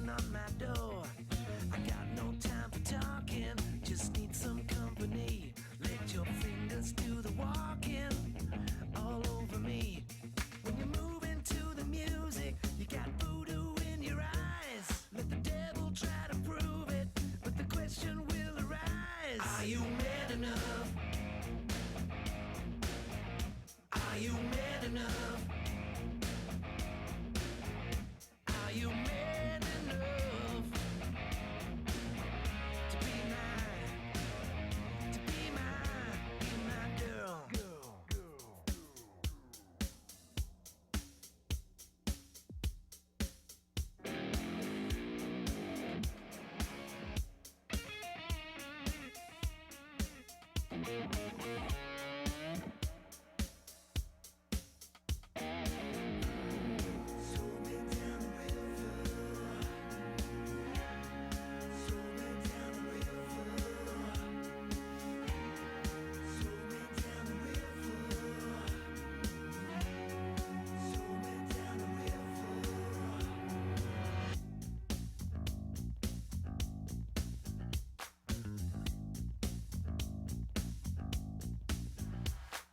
knocking on my door. I got no time for talking, just need some company. Let your fingers do the walking all over me. When you move into the music, you got voodoo in your eyes. Let the devil try to prove it, but the question will arise. Are you man enough? Are you man enough? Are you man enough to be my girl?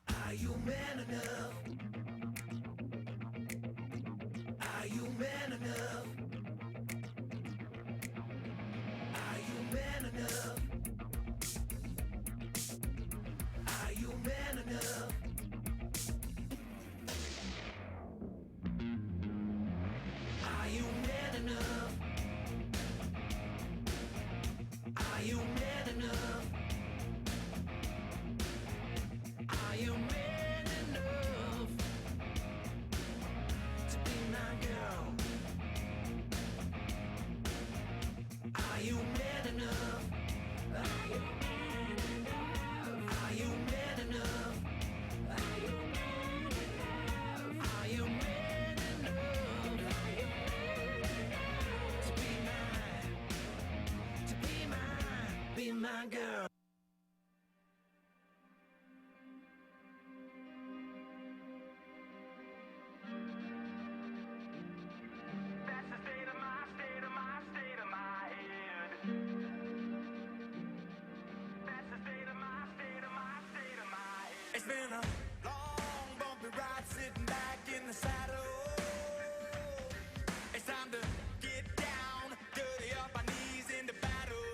Are you man enough? Are you man enough? Are you man enough? Are you man enough? Are you man enough? Are you man enough? Are you man enough to be my girl? Are you man enough? Are you man enough? Are you man enough? Are you man enough? Are you man enough? Are you man enough to be my girl? That's the state of my head. That's the state of my head. It's been a long, bumpy ride sitting back in the saddle. It's time to get down, dirty up our knees into battle.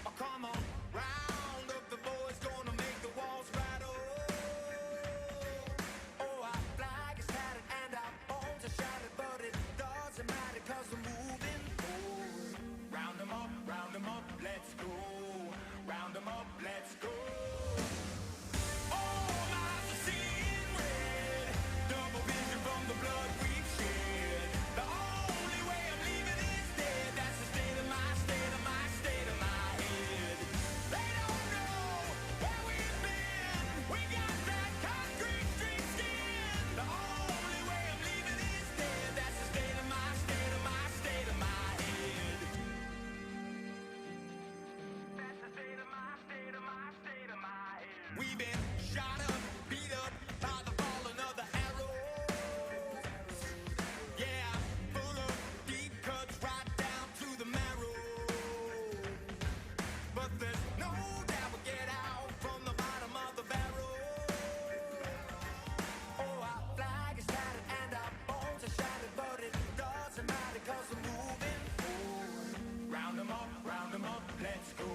Oh, come on, round up the boys, gonna make the walls rattle. Oh, our flag is tattered and our bones are shattered, but it doesn't matter 'cause we're moving forward. Round 'em up, let's go. Round 'em up, let's go. All eyes are seeing red, double vision from the blood we've shed. The only way I'm leaving is dead. That's the state of my head. They don't know where we've been. We got that concrete street skin. The only way I'm leaving is dead. That's the state of my head. That's the state of my head. We've been shot up, beat up by the falling of the arrows. Yeah, full of deep cuts right down to the marrow. But there's no doubt we'll get out from the bottom of the barrel. Oh, our flag is tattered and our bones are shattered, but it doesn't matter 'cause we're moving forward. Round 'em up, let's go.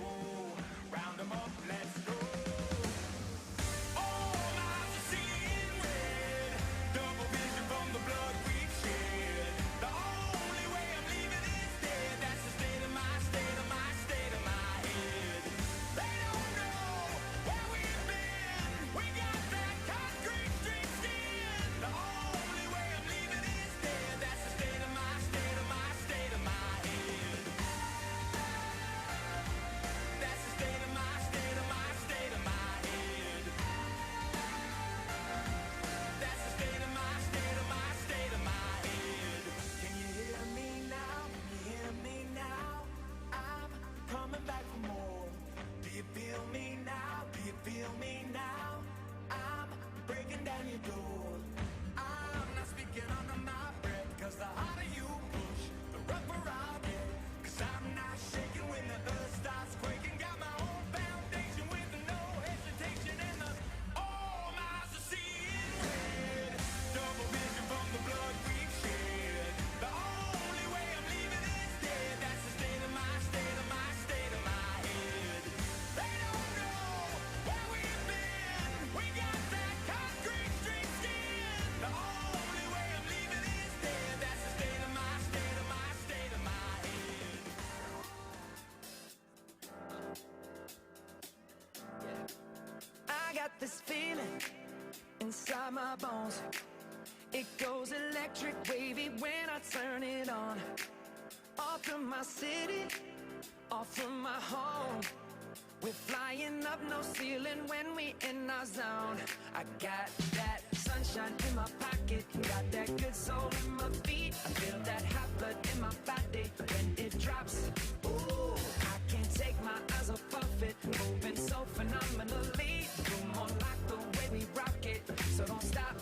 Round 'em up, let's go. All eyes are seeing red, double vision from the blood we've shed. The only way I'm leaving is dead. That's the state of my head. They this feeling inside my bones. It goes electric wavy when I turn it on. Off from my city, off from my home. We're flying up no ceiling when we in our zone. I got that sunshine in my pocket, got that good soul in my feet. I feel that hot blood in my body when it drops. Ooh, I can't take my eyes off of it, moving so phenomenally. You're more like the way we rock it, so don't stop.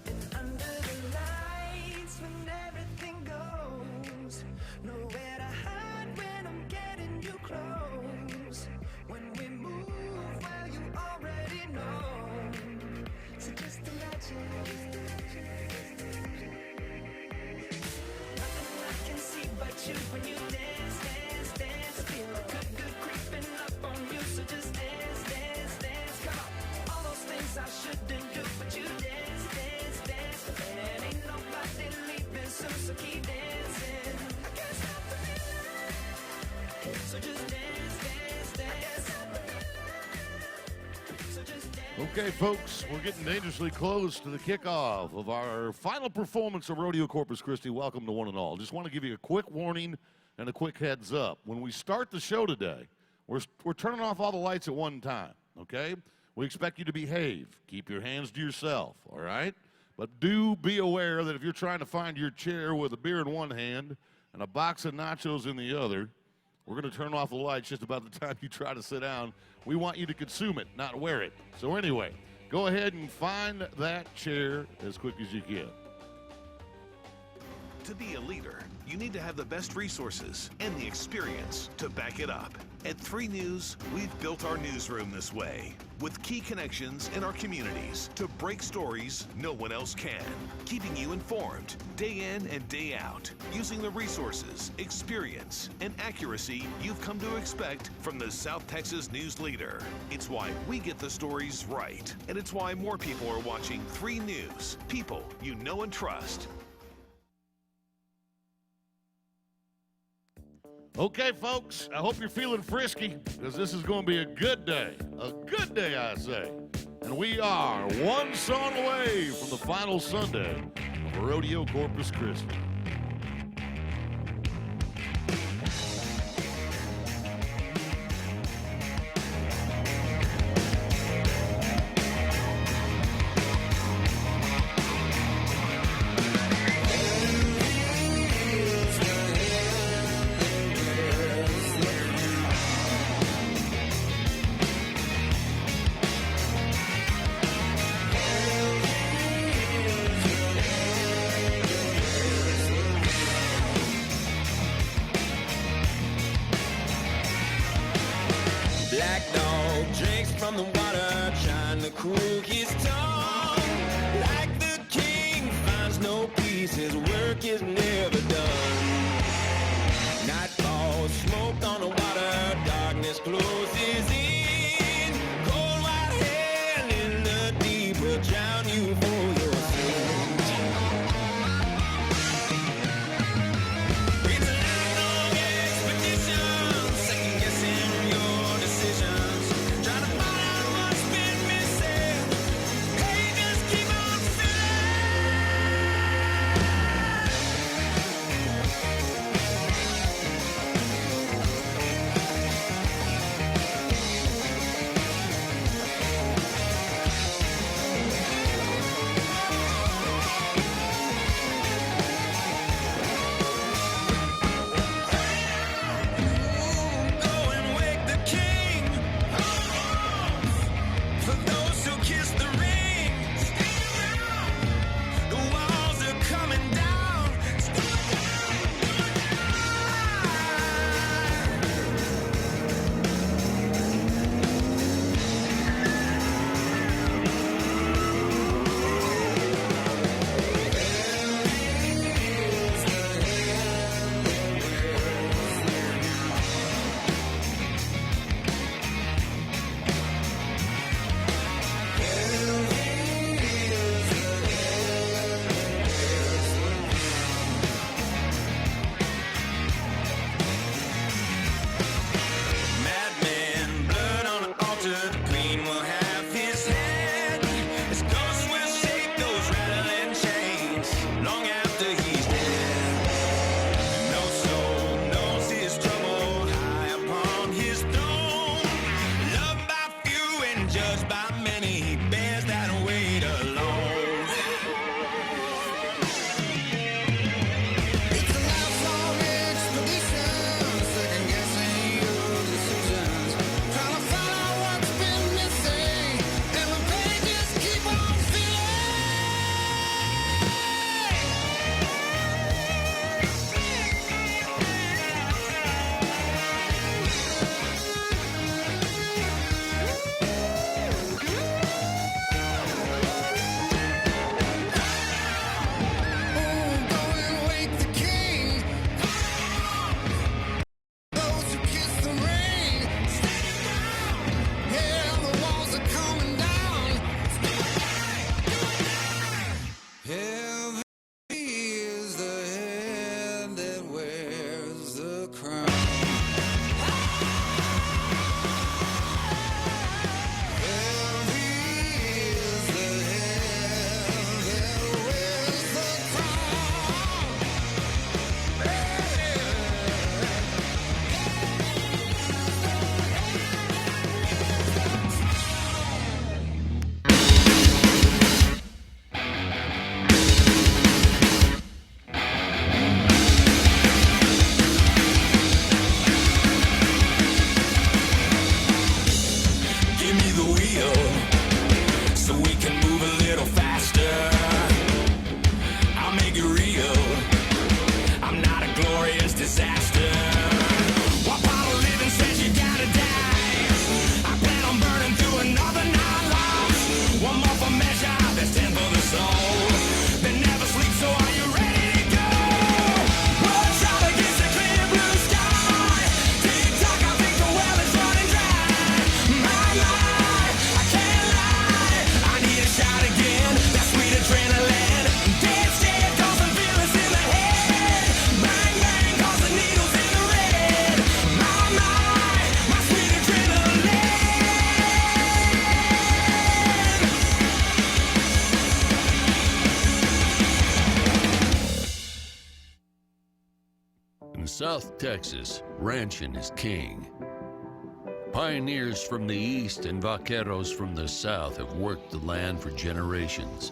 And under the lights when everything goes, nowhere to hide when I'm getting you close. When we move, well, you already know. So just imagine. Nothing I can see but you when you dance, dance, dance. Feel good, good creeping up on you. So just dance, dance, dance. Come on. All those things I shouldn't do, but you dance, dance, dance. And ain't nobody leaving soon, so keep dancing. I can't stop the feeling. So just dance, dance, dance. So just dance. Okay, folks, we're getting dangerously close to the kickoff of our final performance of Rodeo Corpus Christi. Welcome to one and all. Just want to give you a quick warning and a quick heads up. When we start the show today, we're turning off all the lights at one time, okay? We expect you to behave. Keep your hands to yourself, all right? But do be aware that if you're trying to find your chair with a beer in one hand and a box of nachos in the other, we're going to turn off the lights just about the time you try to sit down. We want you to consume it, not wear it. So anyway, go ahead and find that chair as quick as you can. To be a leader, you need to have the best resources and the experience to back it up. At 3 News, we've built our newsroom this way, with key connections in our communities to break stories no one else can, keeping you informed day in and day out, using the resources, experience, and accuracy you've come to expect from the South Texas news leader. It's why we get the stories right, and it's why more people are watching 3 News, people you know and trust. Okay, folks, I hope you're feeling frisky because this is going to be a good day, I say. And we are one song away from the final Sunday of Rodeo Corpus Christi. Black dog drinks from the water, trying to cool his tongue. Like the king finds no peace, his work is never done. Nightfall, smoke on the water, darkness closes in. Cold white hand in the deep will drown you for your sins. It's a lifelong expedition, second guessing your decisions, trying to find out what's been missing. Hey, just keep on judged by many, he bears that weight alone. It's a lifelong expedition, second guessing your decisions, trying to find out what's been missing, and the pages keep on In South Texas, ranching is king. Pioneers from the east and vaqueros from the south have worked the land for generations.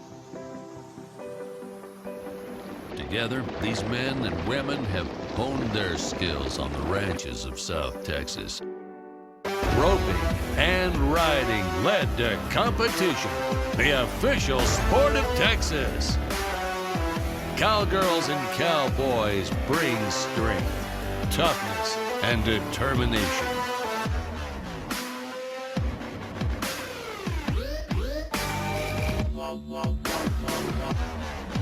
Together, these men and women have honed their skills on the ranches of South Texas. Roping and riding led to competition, the official sport of Texas. Cowgirls and cowboys bring strength, toughness, and determination.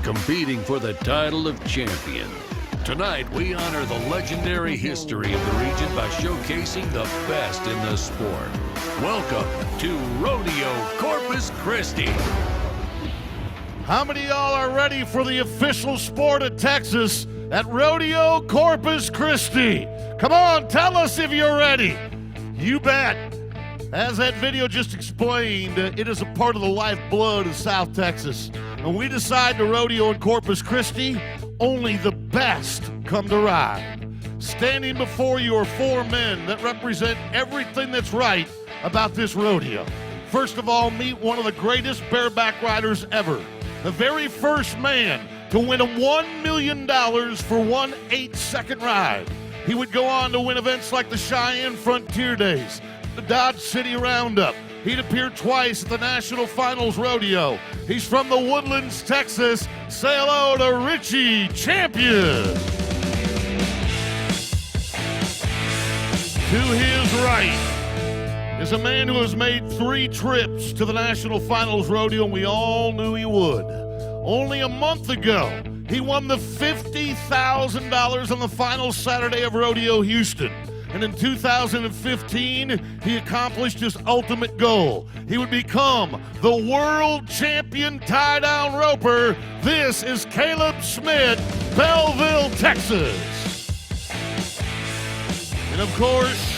Competing for the title of champion. Tonight, we honor the legendary history of the region by showcasing the best in the sport. Welcome to Rodeo Corpus Christi. How many of y'all are ready for the official sport of Texas at Rodeo Corpus Christi? Come on, tell us if you're ready. You bet. As that video just explained, it is a part of the lifeblood of South Texas. When we decide to rodeo in Corpus Christi, only the best come to ride. Standing before you are four men that represent everything that's right about this rodeo. First of all, meet one of the greatest bareback riders ever. The very first man to win $1 million for one 8-second ride. He would go on to win events like the Cheyenne Frontier Days, the Dodge City Roundup. He'd appeared twice at the National Finals Rodeo. He's from the Woodlands, Texas. Say hello to Richie Champion. To his right is a man who has made 3 trips to the National Finals Rodeo, and we all knew he would. Only a month ago, he won the $50,000 on the final Saturday of Rodeo Houston. And in 2015, he accomplished his ultimate goal. He would become the world champion tie-down roper. This is Caleb Schmidt, Belleville, Texas. And of course,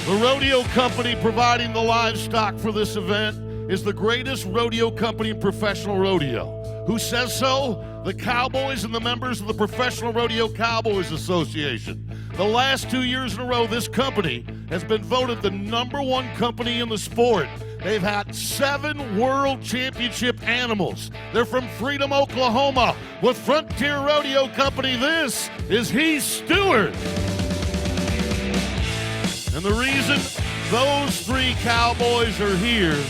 the rodeo company providing the livestock for this event is the greatest rodeo company in professional rodeo. Who says so? The Cowboys and the members of the Professional Rodeo Cowboys Association. The last 2 years in a row, this company has been voted the #1 company in the sport. They've had 7 world championship animals. They're from Freedom, Oklahoma. With Frontier Rodeo Company, this is Heath Stewart. And the reason those 3 cowboys are here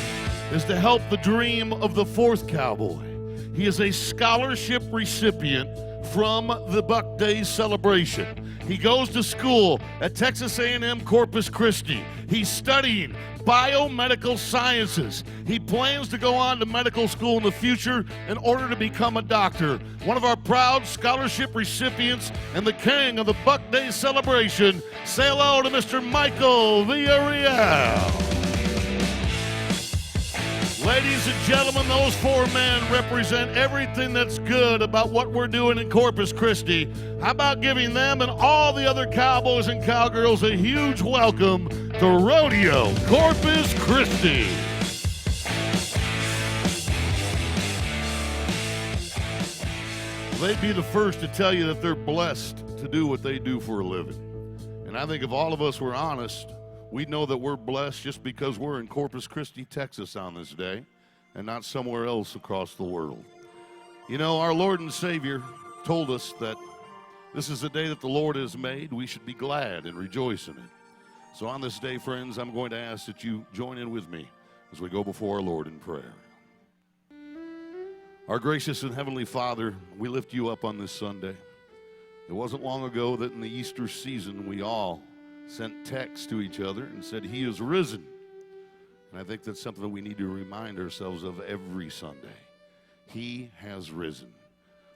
is to help the dream of the 4th cowboy. He is a scholarship recipient from the Buck Days celebration. He goes to school at Texas A&M Corpus Christi. He's studying biomedical sciences. He plans to go on to medical school in the future in order to become a doctor. One of our proud scholarship recipients and the king of the Buck Days celebration. Say hello to Mr. Michael Villarreal. Ladies and gentlemen, those 4 men represent everything that's good about what we're doing in Corpus Christi. How about giving them and all the other cowboys and cowgirls a huge welcome to Rodeo Corpus Christi. They'd be the first to tell you that they're blessed to do what they do for a living. And I think if all of us were honest, we know that we're blessed just because we're in Corpus Christi, Texas on this day and not somewhere else across the world. You know, our Lord and Savior told us that this is the day that the Lord has made. We should be glad and rejoice in it. So on this day, friends, I'm going to ask that you join in with me as we go before our Lord in prayer. Our gracious and heavenly Father, we lift you up on this Sunday. It wasn't long ago that in the Easter season we all sent texts to each other and said, He is risen. And I think that's something that we need to remind ourselves of every Sunday. He has risen.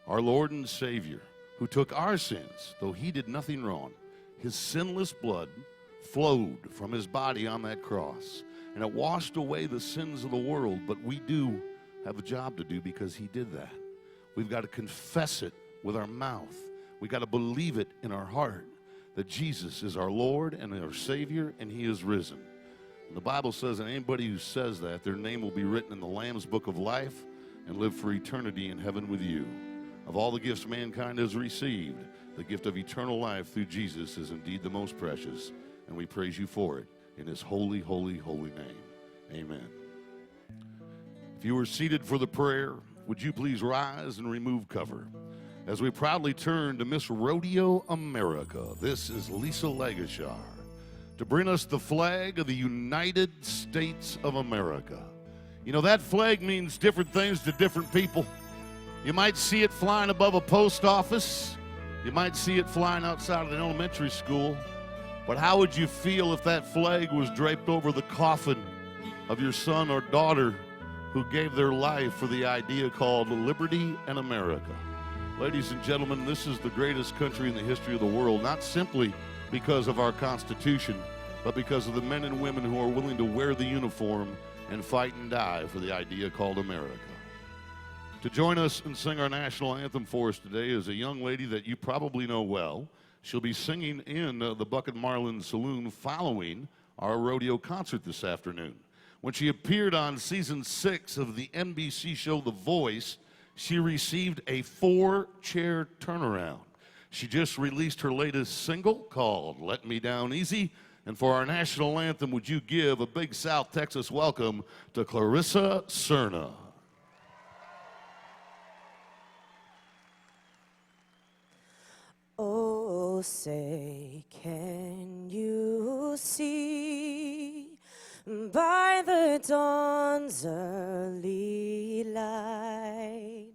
Our Lord and Savior, who took our sins, though He did nothing wrong, His sinless blood flowed from His body on that cross, and it washed away the sins of the world. But we do have a job to do because He did that. We've got to confess it with our mouth. We've got to believe it in our heart that Jesus is our Lord and our Savior, and He is risen. And the Bible says that anybody who says that, their name will be written in the Lamb's Book of Life and live for eternity in heaven with you. Of all the gifts mankind has received, the gift of eternal life through Jesus is indeed the most precious, and we praise you for it in His holy, holy, holy name. Amen. If you were seated for the prayer, would you please rise and remove cover? As we proudly turn to Miss Rodeo America, this is Lisa Legashar to bring us the flag of the United States of America. You know, that flag means different things to different people. You might see it flying above a post office. You might see it flying outside of an elementary school. But how would you feel if that flag was draped over the coffin of your son or daughter who gave their life for the idea called liberty and America? Ladies and gentlemen, this is the greatest country in the history of the world, not simply because of our Constitution, but because of the men and women who are willing to wear the uniform and fight and die for the idea called America. To join us and sing our national anthem for us today is a young lady that you probably know well. She'll be singing in the Bucket Marlin Saloon following our rodeo concert this afternoon. When she appeared on season 6 of the NBC show The Voice, she received a 4-chair turnaround. She just released her latest single called Let Me Down Easy. And for our national anthem, would you give a big South Texas welcome to Clarissa Cerna. Oh, say, can you see by the dawn's early light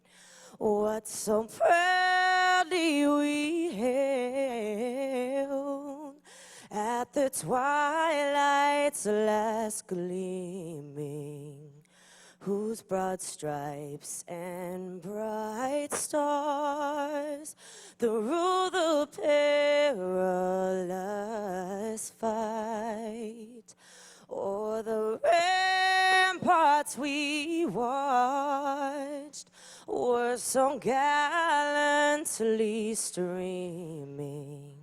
what so proudly we hailed at the twilight's last gleaming, whose broad stripes and bright stars through the perilous fight o'er the ramparts we watched were so gallantly streaming,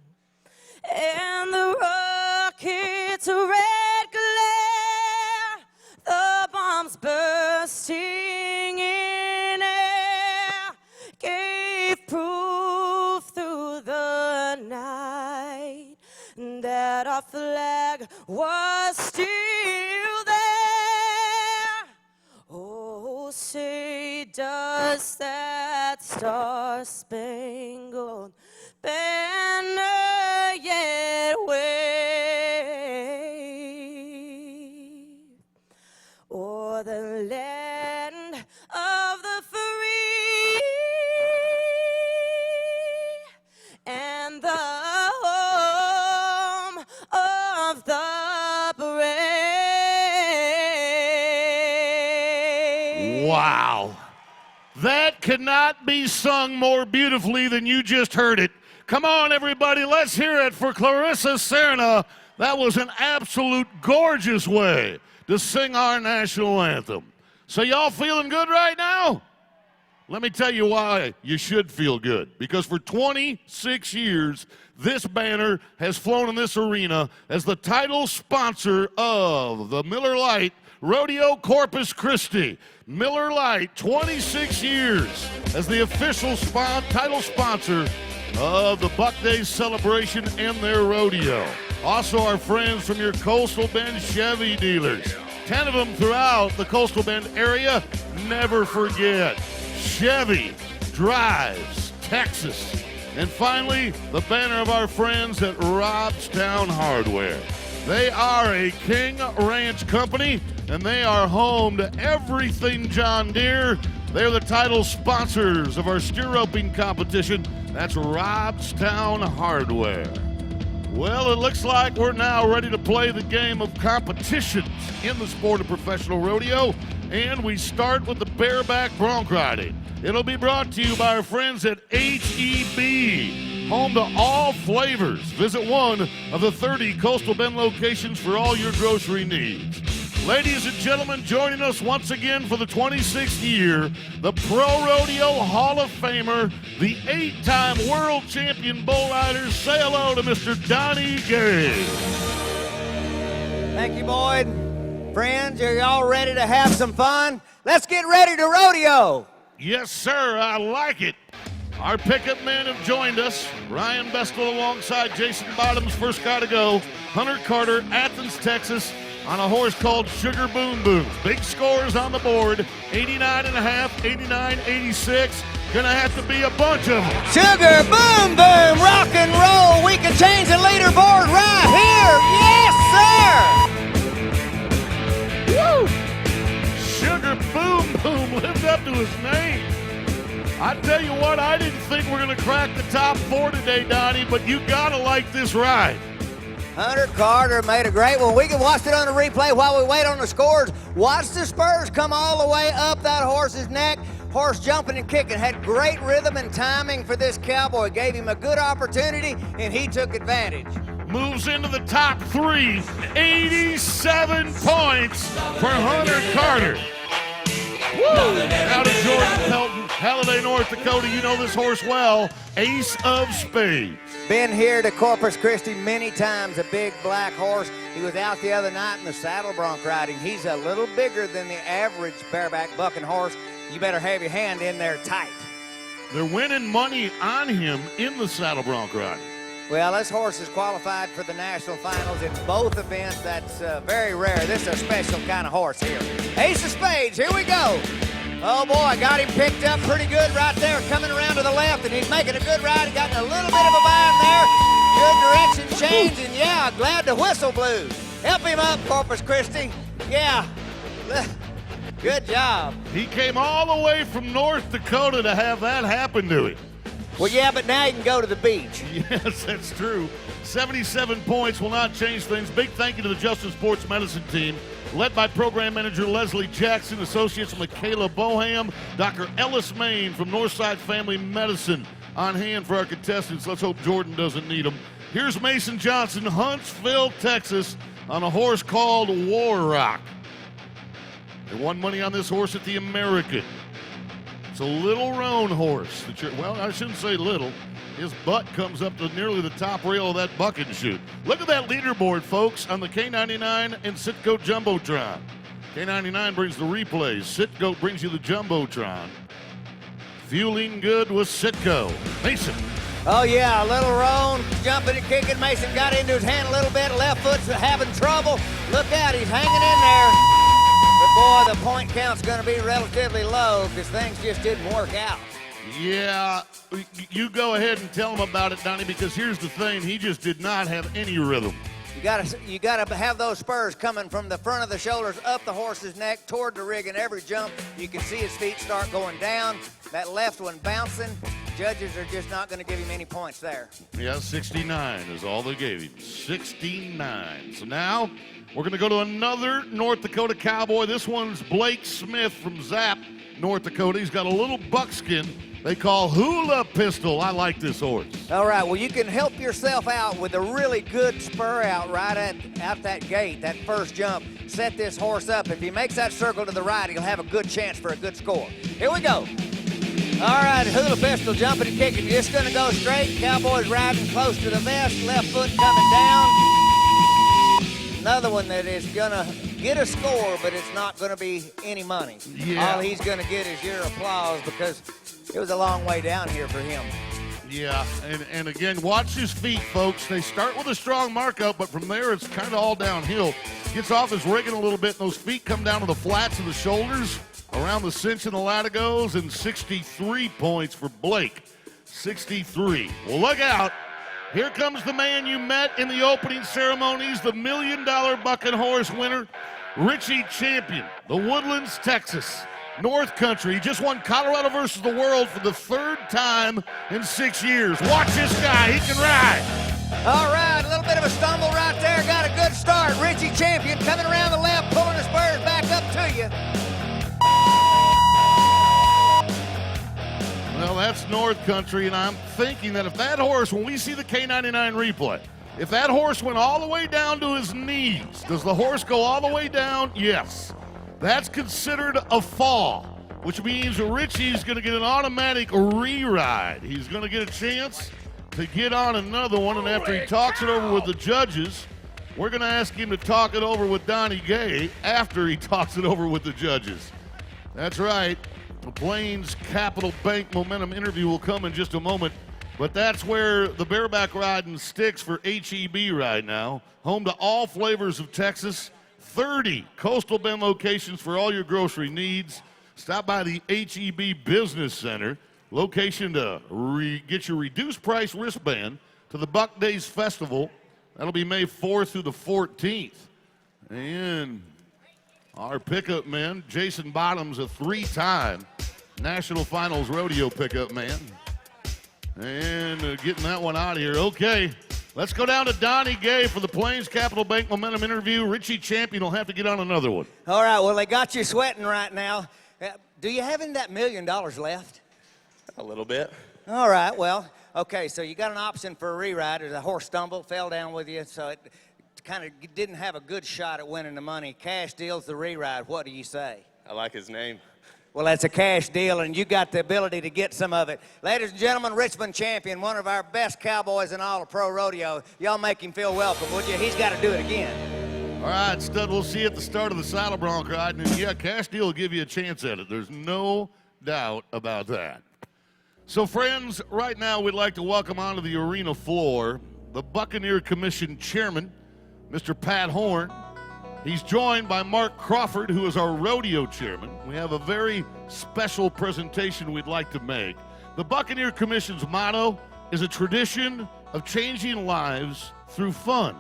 and the rocket's red glare, the bombs bursting in air, gave proof through the night that our flag was still there. was that star-spangled banner yet wave o'er the land of the free and the home of the brave. Wow. That cannot be sung more beautifully than you just heard it. Come on, everybody, let's hear it for Clarissa Serna. That was an absolute gorgeous way to sing our national anthem. So y'all feeling good right now? Let me tell you why you should feel good. Because for 26 years, this banner has flown in this arena as the title sponsor of the Miller Lite Rodeo Corpus Christi. Miller Lite, 26 years as the official title sponsor of the Buck Days celebration and their rodeo. Also our friends from your Coastal Bend Chevy dealers. 10 of them throughout the Coastal Bend area. Never forget, Chevy drives Texas. And finally, the banner of our friends at Robstown Hardware. They are a King Ranch company, and they are home to everything John Deere. They're the title sponsors of our steer roping competition. That's Robstown Hardware. Well, it looks like we're now ready to play the game of competitions in the sport of professional rodeo, and we start with the bareback bronc riding. It'll be brought to you by our friends at H-E-B, home to all flavors. Visit one of the 30 Coastal Bend locations for all your grocery needs. Ladies and gentlemen, joining us once again for the 26th year, the Pro Rodeo Hall of Famer, the 8-time world champion bull rider. Say hello to Mr. Donnie Gay. Thank you, Boyd. Friends, are y'all ready to have some fun? Let's get ready to rodeo. Yes, sir, I like it. Our pickup men have joined us. Ryan Bestel alongside Jason Bottoms, first guy to go. Hunter Carter, Athens, Texas, on a horse called Sugar Boom Boom. Big scores on the board, 89.5, 89.86. Gonna have to be a bunch of them. Sugar Boom Boom, rock and roll. We can change the leaderboard right here. Yes, sir. Woo! Sugar Boom Boom lived up to his name. I tell you what, I didn't think we're gonna crack the top 4 today, Donnie, but you gotta like this ride. Hunter Carter made a great one. We can watch it on the replay while we wait on the scores. Watch the spurs come all the way up that horse's neck. Horse jumping and kicking. Had great rhythm and timing for this cowboy. Gave him a good opportunity, and he took advantage. Moves into the top 3. 87 points for Hunter Carter. Woo! Now to Jordan Pelton, Halliday, North Dakota. You know this horse well. Ace of Spades. Been here to Corpus Christi many times, a big black horse. He was out the other night in the saddle bronc riding. He's a little bigger than the average bareback bucking horse. You better have your hand in there tight. They're winning money on him in the saddle bronc riding. Well, this horse is qualified for the national finals in both events. That's very rare. This is a special kind of horse here. Ace of Spades, here we go. Oh boy, got him picked up pretty good right there, coming around to the left, and he's making a good ride. He got in a little bit of a bind there. Good direction change, and yeah, glad the whistle blew. Help him up, Corpus Christi. Yeah, good job. He came all the way from North Dakota to have that happen to him. Well, yeah, but now you can go to the beach. Yes, that's true. 77 points will not change things. Big thank you to the Justin Sports Medicine team, led by Program Manager Leslie Jackson, Associates Michaela Boham, Dr. Ellis Main from Northside Family Medicine on hand for our contestants. Let's hope Jordan doesn't need them. Here's Mason Johnson, Huntsville, Texas, on a horse called War Rock. They won money on this horse at the American. It's a little roan horse. Well, I shouldn't say little. His butt comes up to nearly the top rail of that bucking chute. Look at that leaderboard, folks, on the K99 and Citgo Jumbotron. K99 brings the replays. Citgo brings you the Jumbotron. Fueling good with Citgo. Mason. Oh, yeah, a little roan, jumping and kicking. Mason got into his hand a little bit. Left foot's having trouble. Look out, he's hanging in there. But, boy, the point count's going to be relatively low because things just didn't work out. Yeah, you go ahead and tell him about it, Donnie, because here's the thing. He just did not have any rhythm. You gotta have those spurs coming from the front of the shoulders up the horse's neck toward the rig, and every jump you can see his feet start going down. That left one bouncing. Judges are just not going to give him any points there. Yeah, 69 is all they gave him. 69. So now we're going to go to another North Dakota cowboy. This one's Blake Smith from Zap, North Dakota. He's got a little buckskin they call Hula Pistol. I like this horse. All right, well, you can help yourself out with a really good spur out right out that gate, that first jump. Set this horse up. If he makes that circle to the right, he'll have a good chance for a good score. Here we go. All right, Hula Pistol jumping and kicking. Just going to go straight. Cowboy's riding close to the vest. Left foot coming down. Another one that is going to get a score, but it's not going to be any money. Yeah. All he's going to get is your applause because it was a long way down here for him. Yeah, and again, watch his feet, folks. They start with a strong markup, but from there it's kind of all downhill. Gets off his rigging a little bit, and those feet come down to the flats of the shoulders, around the cinch and the latigos, and 63 points for Blake. 63. Well, look out. Here comes the man you met in the opening ceremonies, the $1 million bucking horse winner, Richie Champion, the Woodlands, Texas. North Country. He just won Colorado versus the World for the third time in 6 years. Watch this guy. He can ride. All right, a little bit of a stumble right there. Got a good start. Richie Champion coming around the left, pulling the spurs back up to you. Well, that's North Country, and I'm thinking that if that horse, when we see the K99 replay, if that horse went all the way down to his knees, does the horse go all the way down? Yes. That's considered a fall, which means Richie's going to get an automatic re-ride. He's going to get a chance to get on another one, and after he talks it over with the judges, we're going to ask him to talk it over with Donnie Gay after he talks it over with the judges. That's right. The Plains Capital Bank Momentum interview will come in just a moment, but that's where the bareback riding sticks for HEB right now. Home to all flavors of Texas. 30 Coastal Bend locations for all your grocery needs. Stop by the HEB Business Center, location to get your reduced price wristband to the Buck Days Festival. That'll be May 4th through the 14th. And our pickup man, Jason Bottoms, a 3-time National Finals rodeo pickup man. And getting that one out of here. Okay. Let's go down to Donnie Gay for the Plains Capital Bank Momentum interview. Richie Champion will have to get on another one. All right, well, they got you sweating right now. Do you have any of that $1 million left? A little bit. All right, well, okay, so you got an option for a re-ride. The horse stumbled, fell down with you, so it kind of didn't have a good shot at winning the money. Cash deal's the re-ride. What do you say? I like his name. Well, that's a cash deal, and you got the ability to get some of it. Ladies and gentlemen, Richmond Champion, one of our best cowboys in all of pro rodeo. Y'all make him feel welcome, would you? He's got to do it again. All right, stud, we'll see you at the start of the saddle bronc ride. And yeah, cash deal will give you a chance at it. There's no doubt about that. So, friends, right now we'd like to welcome onto the arena floor the Buccaneer Commission Chairman, Mr. Pat Horn. He's joined by Mark Crawford, who is our rodeo chairman. We have a very special presentation we'd like to make. The Buccaneer Commission's motto is a tradition of changing lives through fun.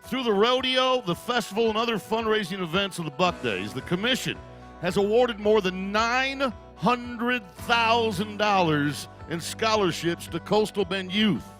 Through the rodeo, the festival, and other fundraising events of the Buck Days, the Commission has awarded more than $900,000 in scholarships to Coastal Bend youth.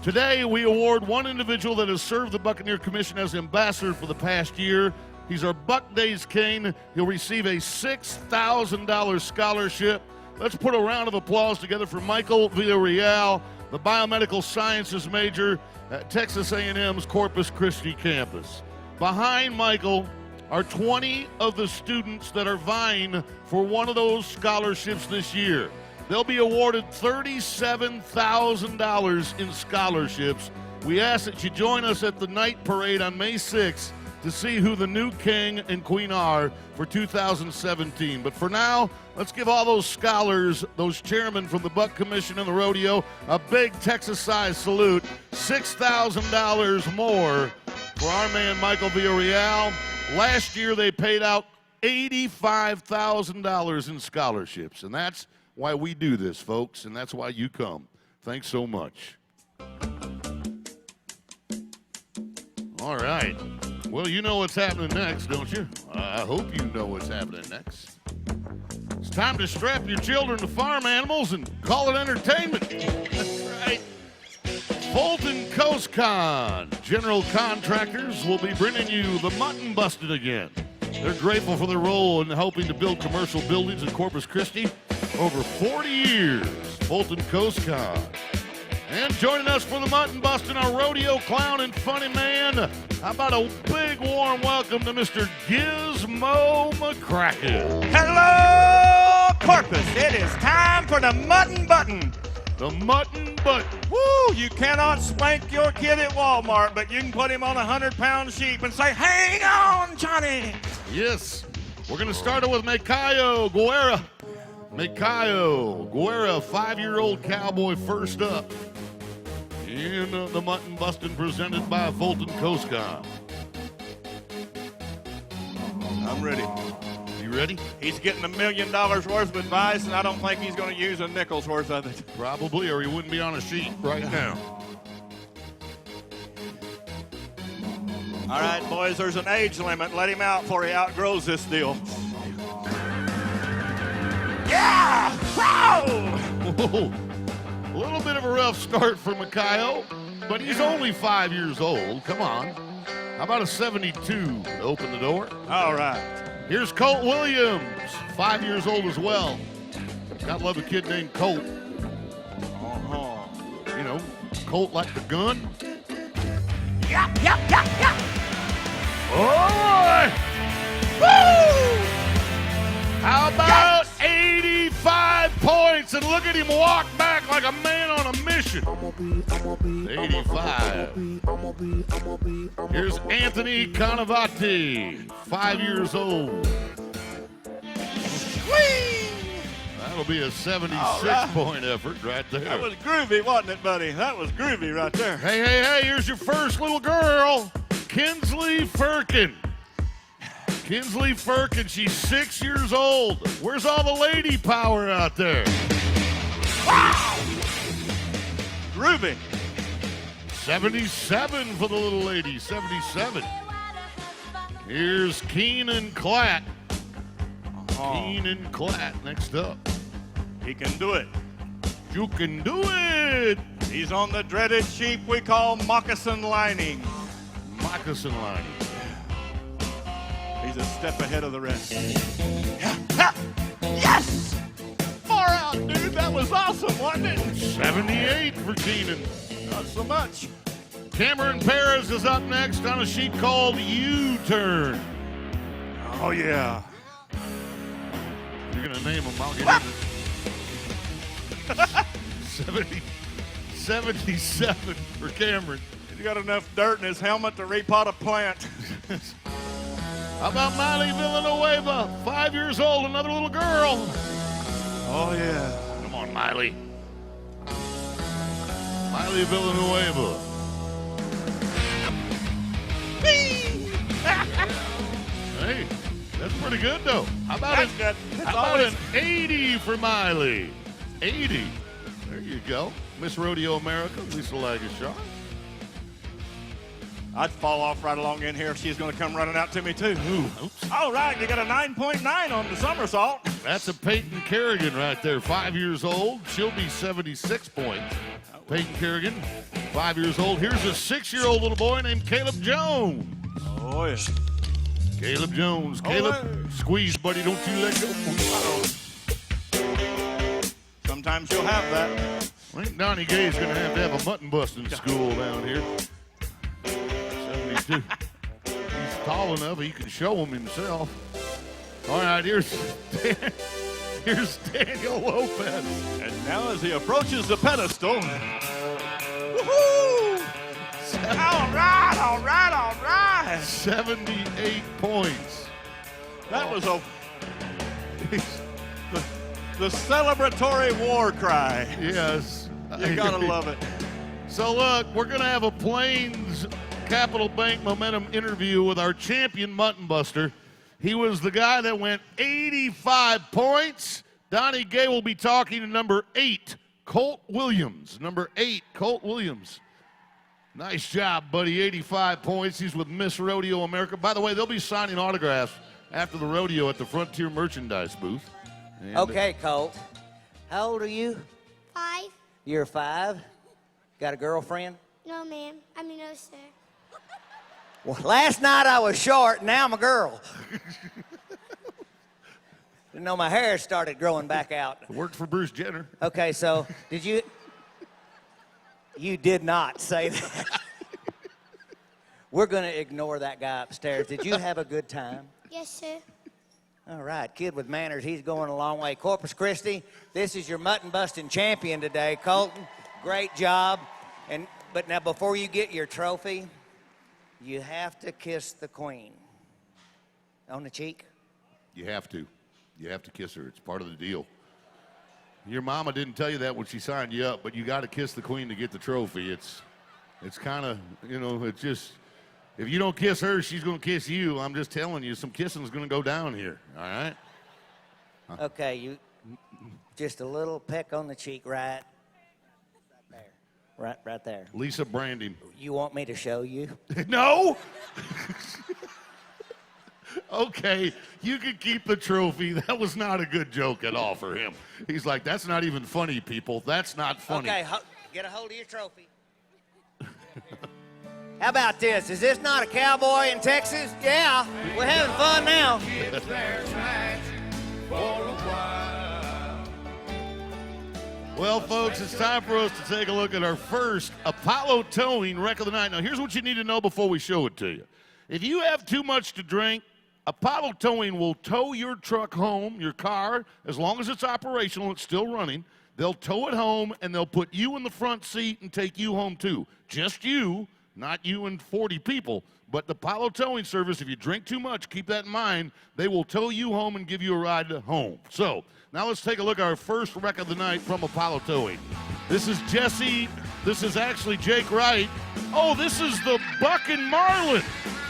Today, we award one individual that has served the Buccaneer Commission as ambassador for the past year. He's our Buck Days King. He'll receive a $6,000 scholarship. Let's put a round of applause together for Michael Villarreal, the biomedical sciences major at Texas A&M's Corpus Christi campus. Behind Michael are 20 of the students that are vying for one of those scholarships this year. They'll be awarded $37,000 in scholarships. We ask that you join us at the night parade on May 6th to see who the new king and queen are for 2017. But for now, let's give all those scholars, those chairmen from the Buck Commission and the rodeo, a big Texas-sized salute. $6,000 more for our man Michael Villarreal. Last year, they paid out $85,000 in scholarships. And that's why we do this, folks, and that's why you come. Thanks so much. All right. Well, you know what's happening next, don't you? I hope you know what's happening next. It's time to strap your children to farm animals and call it entertainment. That's right. Fulton Coast Con General Contractors will be bringing you the Mutton Busted again. They're grateful for their role in helping to build commercial buildings in Corpus Christi over 40 years. Fulton Coast Con. And joining us for the Mutton Busting, our rodeo clown and funny man. How about a big warm welcome to Mr. Gizmo McCracken. Hello, Corpus. It is time for the Mutton Button. The Mutton Button. Woo! You cannot spank your kid at Walmart, but you can put him on a 100-pound sheep and say, hang on, Johnny. Yes. We're going to start it with Makayo Guerra. Makayo Guerra, 5-year-old cowboy, first up in the Mutton Bustin' presented by Fulton Coast Con. I'm ready. You ready? He's getting $1 million worth of advice, and I don't think he's going to use a nickel's worth of it. Probably, or he wouldn't be on a sheet right now. All right, boys, there's an age limit. Let him out before he outgrows this deal. Yeah! Whoa! Whoa. A little bit of a rough start for Makayo, but he's only 5 years old. Come on. How about a 72 to open the door? All right. Here's Colt Williams, 5 years old as well. Gotta love a kid named Colt. You know, Colt like the gun. Yeah, yeah, yeah, yeah. Oh, boy! Woo! How about 85 points? And look at him walk back like a man on a mission. 85. Here's Anthony Canavati, 5 years old. Whee! That'll be a 76-point effort right there. That was groovy, wasn't it, buddy? That was groovy right there. Hey, here's your first little girl, Kinsley Firkin. Kinsley Firkin, she's 6 years old. Where's all the lady power out there? Wow! Groovy. 77 for the little lady, 77. Here's Keenan Klatt. Keenan Klatt next up. He can do it. You can do it. He's on the dreaded sheep we call moccasin lining. Moccasin lining. He's a step ahead of the rest. Yes! Far out, dude. That was awesome, wasn't it? 78 for Keenan. Not so much. Cameron Perez is up next on a sheet called U-Turn. Oh, yeah. You're going to name him. I'll get it. 77 for Cameron. He's got enough dirt in his helmet to repot a plant. How about Miley Villanueva, 5 years old, another little girl. Oh, yeah. Come on, Miley. Miley Villanueva. Hey, that's pretty good, though. How about That's good. That's How about always- an 80 for Miley? 80. There you go. Miss Rodeo America, Lisa Lagashaw. I'd fall off right along in here if she's going to come running out to me, too. Ooh, oops. All right, you got a 9.9 on the somersault. That's a Peyton Kerrigan right there, 5 years old. She'll be 76 points. Peyton Kerrigan, 5 years old. Here's a 6-year-old little boy named Caleb Jones. Oh, yeah. Caleb Jones. Caleb, squeeze, buddy. Don't you let go. Sometimes you'll have that. I think Donnie Gay's going to have a mutton busting school down here. 72. He's tall enough he can show him himself. All right, here's Daniel Lopez. And now as he approaches the pedestal. Woohoo! All right, all right, all right. 78 points. That was the celebratory war cry. Yes. You gotta love it. So look, we're going to have a Plains Capital Bank Momentum interview with our champion mutton buster. He was the guy that went 85 points. Donnie Gay will be talking to number 8, Colt Williams. Number 8, Colt Williams. Nice job, buddy. 85 points. He's with Miss Rodeo America. By the way, they'll be signing autographs after the rodeo at the Frontier Merchandise booth. And Okay, Colt. How old are you? 5? You're 5. Got a girlfriend? No, ma'am. I mean, no, sir. Well, last night I was short, now I'm a girl. Didn't know my hair started growing back out. It worked for Bruce Jenner. Okay, so did you? You did not say that. We're going to ignore that guy upstairs. Did you have a good time? Yes, sir. All right, kid with manners, he's going a long way. Corpus Christi, this is your mutton busting champion today, Colton. Great job. But now before you get your trophy, you have to kiss the queen. On the cheek? You have to. You have to kiss her. It's part of the deal. Your mama didn't tell you that when she signed you up, but you got to kiss the queen to get the trophy. It's kind of, it's just, if you don't kiss her, she's going to kiss you. I'm just telling you, some kissing is going to go down here, all right? Okay, you just a little peck on the cheek, right there. Right there. Lisa Branding. You want me to show you? No! Okay, you can keep the trophy. That was not a good joke at all for him. He's like, that's not even funny, people. That's not funny. Okay, get a hold of your trophy. How about this? Is this not a cowboy in Texas? Yeah, we're having fun now. Well, folks, it's time for us to take a look at our first Apollo Towing Wreck of the Night. Now, here's what you need to know before we show it to you. If you have too much to drink, Apollo Towing will tow your truck home, your car, as long as it's operational, it's still running. They'll tow it home, and they'll put you in the front seat and take you home, too. Just you, not you and 40 people. But the Apollo Towing Service, if you drink too much, keep that in mind, they will tow you home and give you a ride home. So, now let's take a look at our first wreck of the night from Apollo Towing. This is Jesse. This is actually Jake Wright. Oh, this is the Buck and Marlin.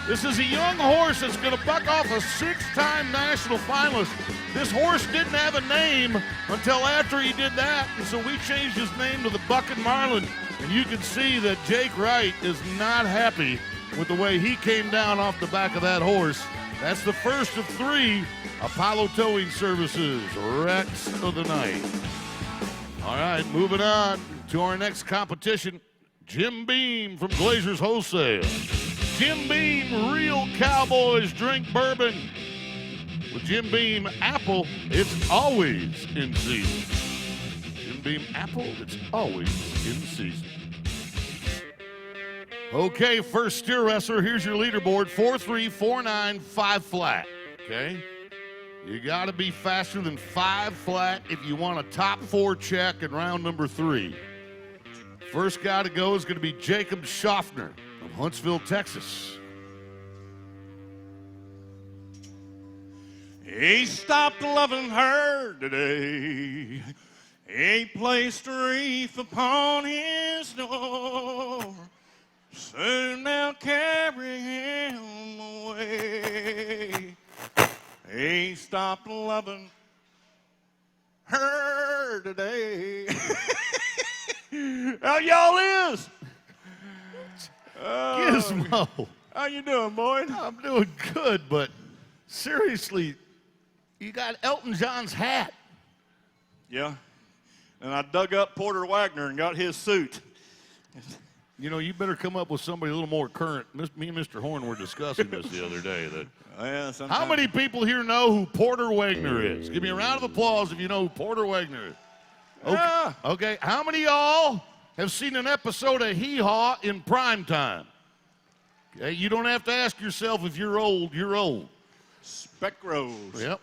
This is a young horse that's going to buck off a 6-time national finalist. This horse didn't have a name until after he did that, and so we changed his name to the Buck and Marlin. And you can see that Jake Wright is not happy with the way he came down off the back of that horse. That's the first of 3 Apollo Towing Services wrecks of the night. All right, moving on to our next competition. Jim Beam from Glazer's Wholesale. Jim Beam, real cowboys drink bourbon. With Jim Beam Apple, it's always in season. Jim Beam Apple, it's always in season. Okay, first steer wrestler, here's your leaderboard, 4-3, 4-9, 5 flat, okay? You got to be faster than 5 flat if you want a top 4 check in round number 3. First guy to go is going to be Jacob Schaffner of Huntsville, Texas. He stopped loving her today. He placed a wreath upon his door. Soon they'll carry him away. He stopped loving her today. How y'all is? Gizmo. How you doing, Boyd? I'm doing good, but seriously, you got Elton John's hat. Yeah. And I dug up Porter Wagner and got his suit. You know, you better come up with somebody a little more current. Me and Mr. Horn were discussing this the other day. How many people here know who Porter Wagner is? Give me a round of applause if you know who Porter Wagner is. Okay. Yeah. Okay. How many of y'all have seen an episode of Hee Haw in prime time? Okay. You don't have to ask yourself if you're old. You're old. Spec Rose. Yep.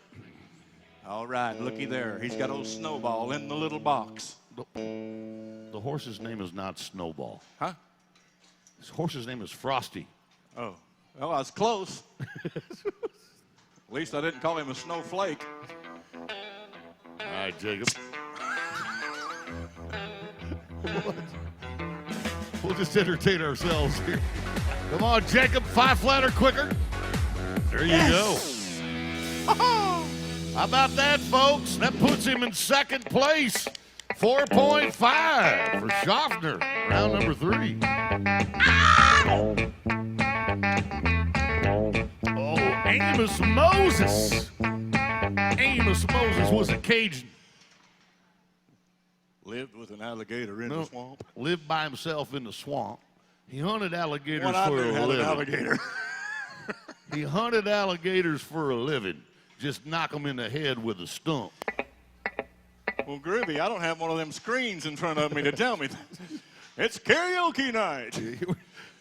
All right, looky there. He's got old Snowball in the little box. The horse's name is not Snowball. Huh? His horse's name is Frosty. Oh. Well, I was close. At least I didn't call him a snowflake. All right, Jacob. We'll just entertain ourselves here. Come on, Jacob, 5 flat or quicker. There you go. How about that, folks? That puts him in second place. 4.5 for Schaffner, round number 3. Oh, Amos Moses. Amos Moses was a Cajun. Lived with an alligator in the swamp. Lived by himself in the swamp. He hunted alligators What I for knew a had an living. alligator. He hunted alligators for a living. Just knock them in the head with a stump. Well, Groovy, I don't have one of them screens in front of me to tell me that. It's karaoke night.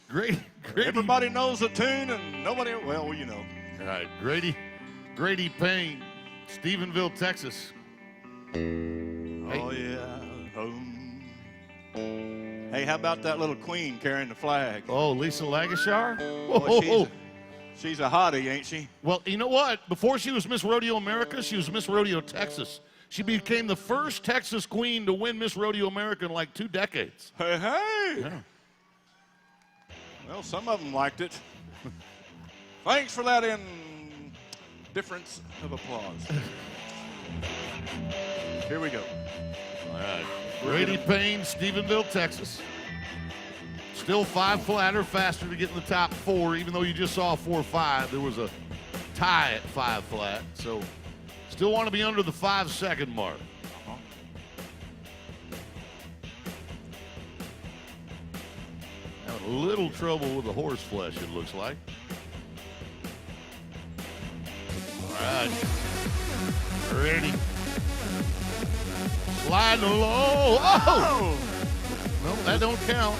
Grady. Everybody knows the tune and nobody, well, you know. All right, Grady Payne, Stephenville, Texas. Oh, yeah. Hey, how about that little queen carrying the flag? Oh, Lisa Lagashar? Boy, she's a hottie, ain't she? Well, you know what? Before she was Miss Rodeo America, she was Miss Rodeo Texas. She became the first Texas queen to win Miss Rodeo America in like 2 decades. Hey, hey. Yeah. Well, some of them liked it. Thanks for that difference of applause. Here we go. All right. Grady Payne, Stephenville, Texas. Still 5 flat or faster to get in the top 4, even though you just saw 4-5. There was a tie at 5 flat, so still want to be under the 5-second mark. Having a little trouble with the horse flesh, it looks like. All right. Ready. Sliding along. Oh! No, that don't count.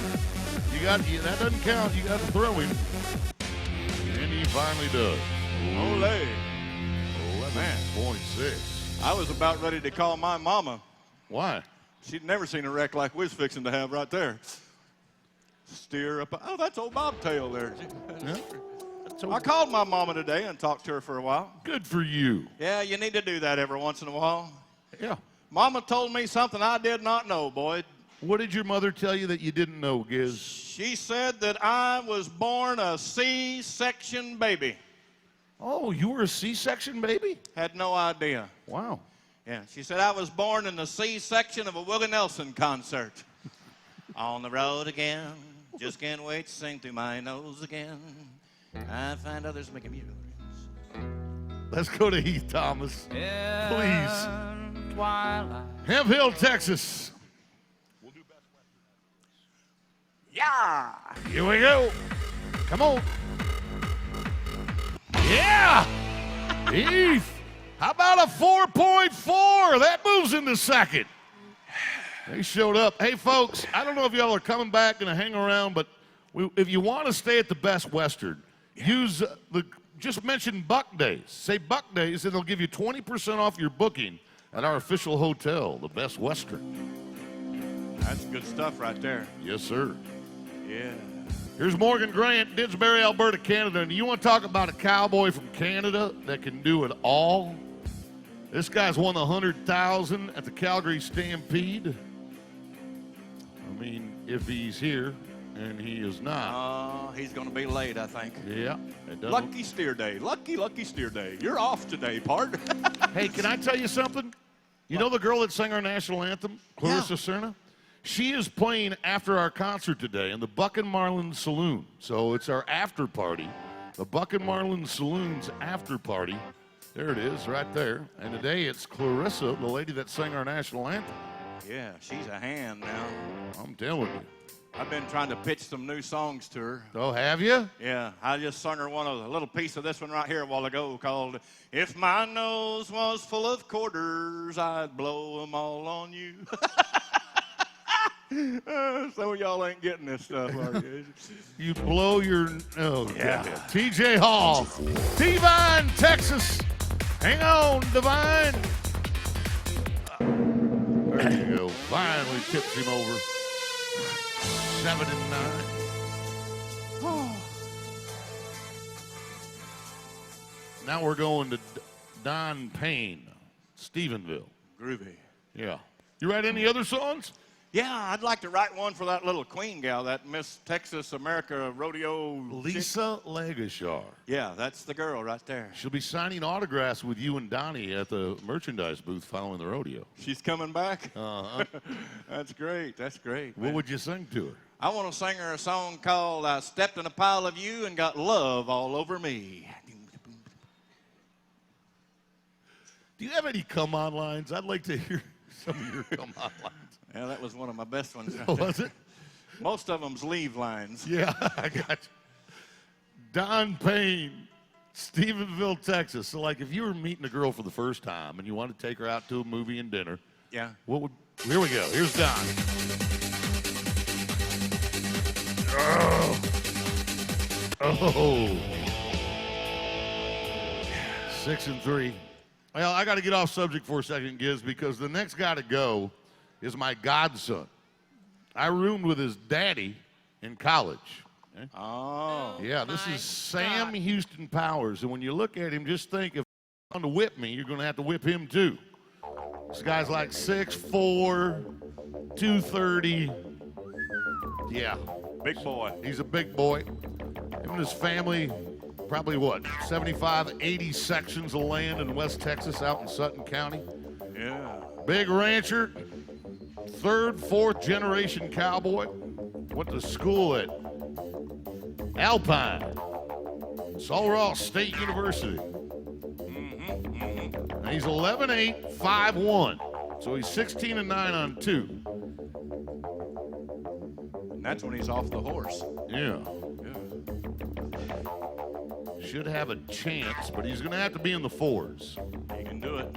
That doesn't count. You got to throw him. And he finally does. Ole. 11.6. I was about ready to call my mama. Why? She'd never seen a wreck like we was fixing to have right there. Steer up. Oh, that's old Bobtail there. Yeah. I called my mama today and talked to her for a while. Good for you. Yeah, you need to do that every once in a while. Yeah. Mama told me something I did not know, Boyd. What did your mother tell you that you didn't know, Giz? She said that I was born a C-section baby. Oh, you were a C-section baby? Had no idea. Wow. Yeah, she said I was born in the C-section of a Willie Nelson concert. On the road again, just can't wait to sing through my nose again. I find others making music. Let's go to Heath Thomas, please. Hemp Hill, Texas. We'll do best Western. Yeah! Here we go. Come on. Yeah! Heath, how about a 4.4? That moves into second. They showed up. Hey, folks, I don't know if y'all are coming back and hang around, but if you want to stay at the Best Western, use just mention Buck Days. Say Buck Days, and they'll give you 20% off your booking at our official hotel, the Best Western. That's good stuff right there. Yes, sir. Yeah. Here's Morgan Grant, Didsbury, Alberta, Canada. And you want to talk about a cowboy from Canada that can do it all? This guy's won the $100,000 at the Calgary Stampede. I mean, if he's here, and he is not. He's going to be late, I think. Yeah. It doesn't. Lucky steer day. Lucky steer day. You're off today, pard. Hey, can I tell you something? You know the girl that sang our national anthem, Clarissa Cerna? She is playing after our concert today in the Buck and Marlin Saloon. So it's our after party. The Buck and Marlin Saloon's after party. There it is, right there. And today it's Clarissa, the lady that sang our national anthem. Yeah, she's a hand now. I'm telling you. I've been trying to pitch some new songs to her. Oh, have you? Yeah, I just sung her a little piece of this one right here a while ago called If My Nose Was Full of Quarters, I'd Blow 'Em All on You. Some of y'all ain't getting this stuff, are you? You blow your... Oh, Yeah. God. TJ Hall, Divine, Texas. Hang on, Divine. There you go. Finally tips him over. 7 and 9. Now we're going to Don Payne, Stephenville. Groovy. Yeah. You write any other songs? Yeah, I'd like to write one for that little queen gal, that Miss Texas America Rodeo. Lisa Legashar. Yeah, that's the girl right there. She'll be signing autographs with you and Donnie at the merchandise booth following the rodeo. She's coming back? Uh-huh. That's great. That's great. What man. would you sing to her? I want to sing her a song called I Stepped in a Pile of You and Got Love All Over Me. Do you have any come-on lines? I'd like to hear some of your come-on lines. Yeah, that was one of my best ones. Right Was it? Most of them's leave lines. Yeah, I got you. Don Payne, Stephenville, Texas. So, like, if you were meeting a girl for the first time and you wanted to take her out to a movie and dinner, Yeah. what would... Here we go. Here's Don. Oh. 6-3. Well, I got to get off subject for a second, Giz, because the next guy to go is my godson. I roomed with his daddy in college. Okay? Oh. Yeah, this is Sam Houston Powers. And when you look at him, just think if you're going to whip me, you're going to have to whip him too. This guy's like 6'4", 230. Yeah. Big boy. He's a big boy. Him and his family, probably what, 75, 80 sections of land in West Texas out in Sutton County. Yeah. Big rancher, third, fourth generation cowboy. Went to school at Alpine, Sul Ross State University. And he's 11'8", 5'1". So he's 16-9 on 2. And that's when he's off the horse. Yeah. Should have a chance, but he's going to have to be in the 4s. You can do it.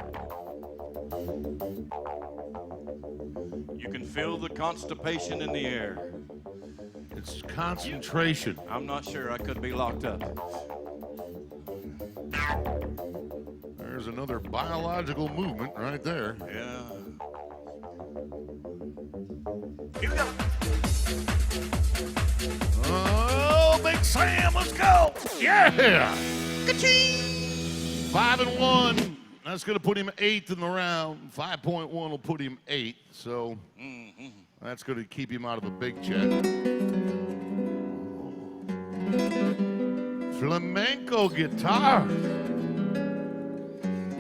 You can feel the constipation in the air. It's concentration. I'm not sure. I could be locked up. There's another biological movement right there. Yeah. Oh, Big Sam, let's go! Yeah! 5-1. That's going to put him 8th in the round. 5.1 will put him 8th. So that's going to keep him out of a big check. Flamenco guitar.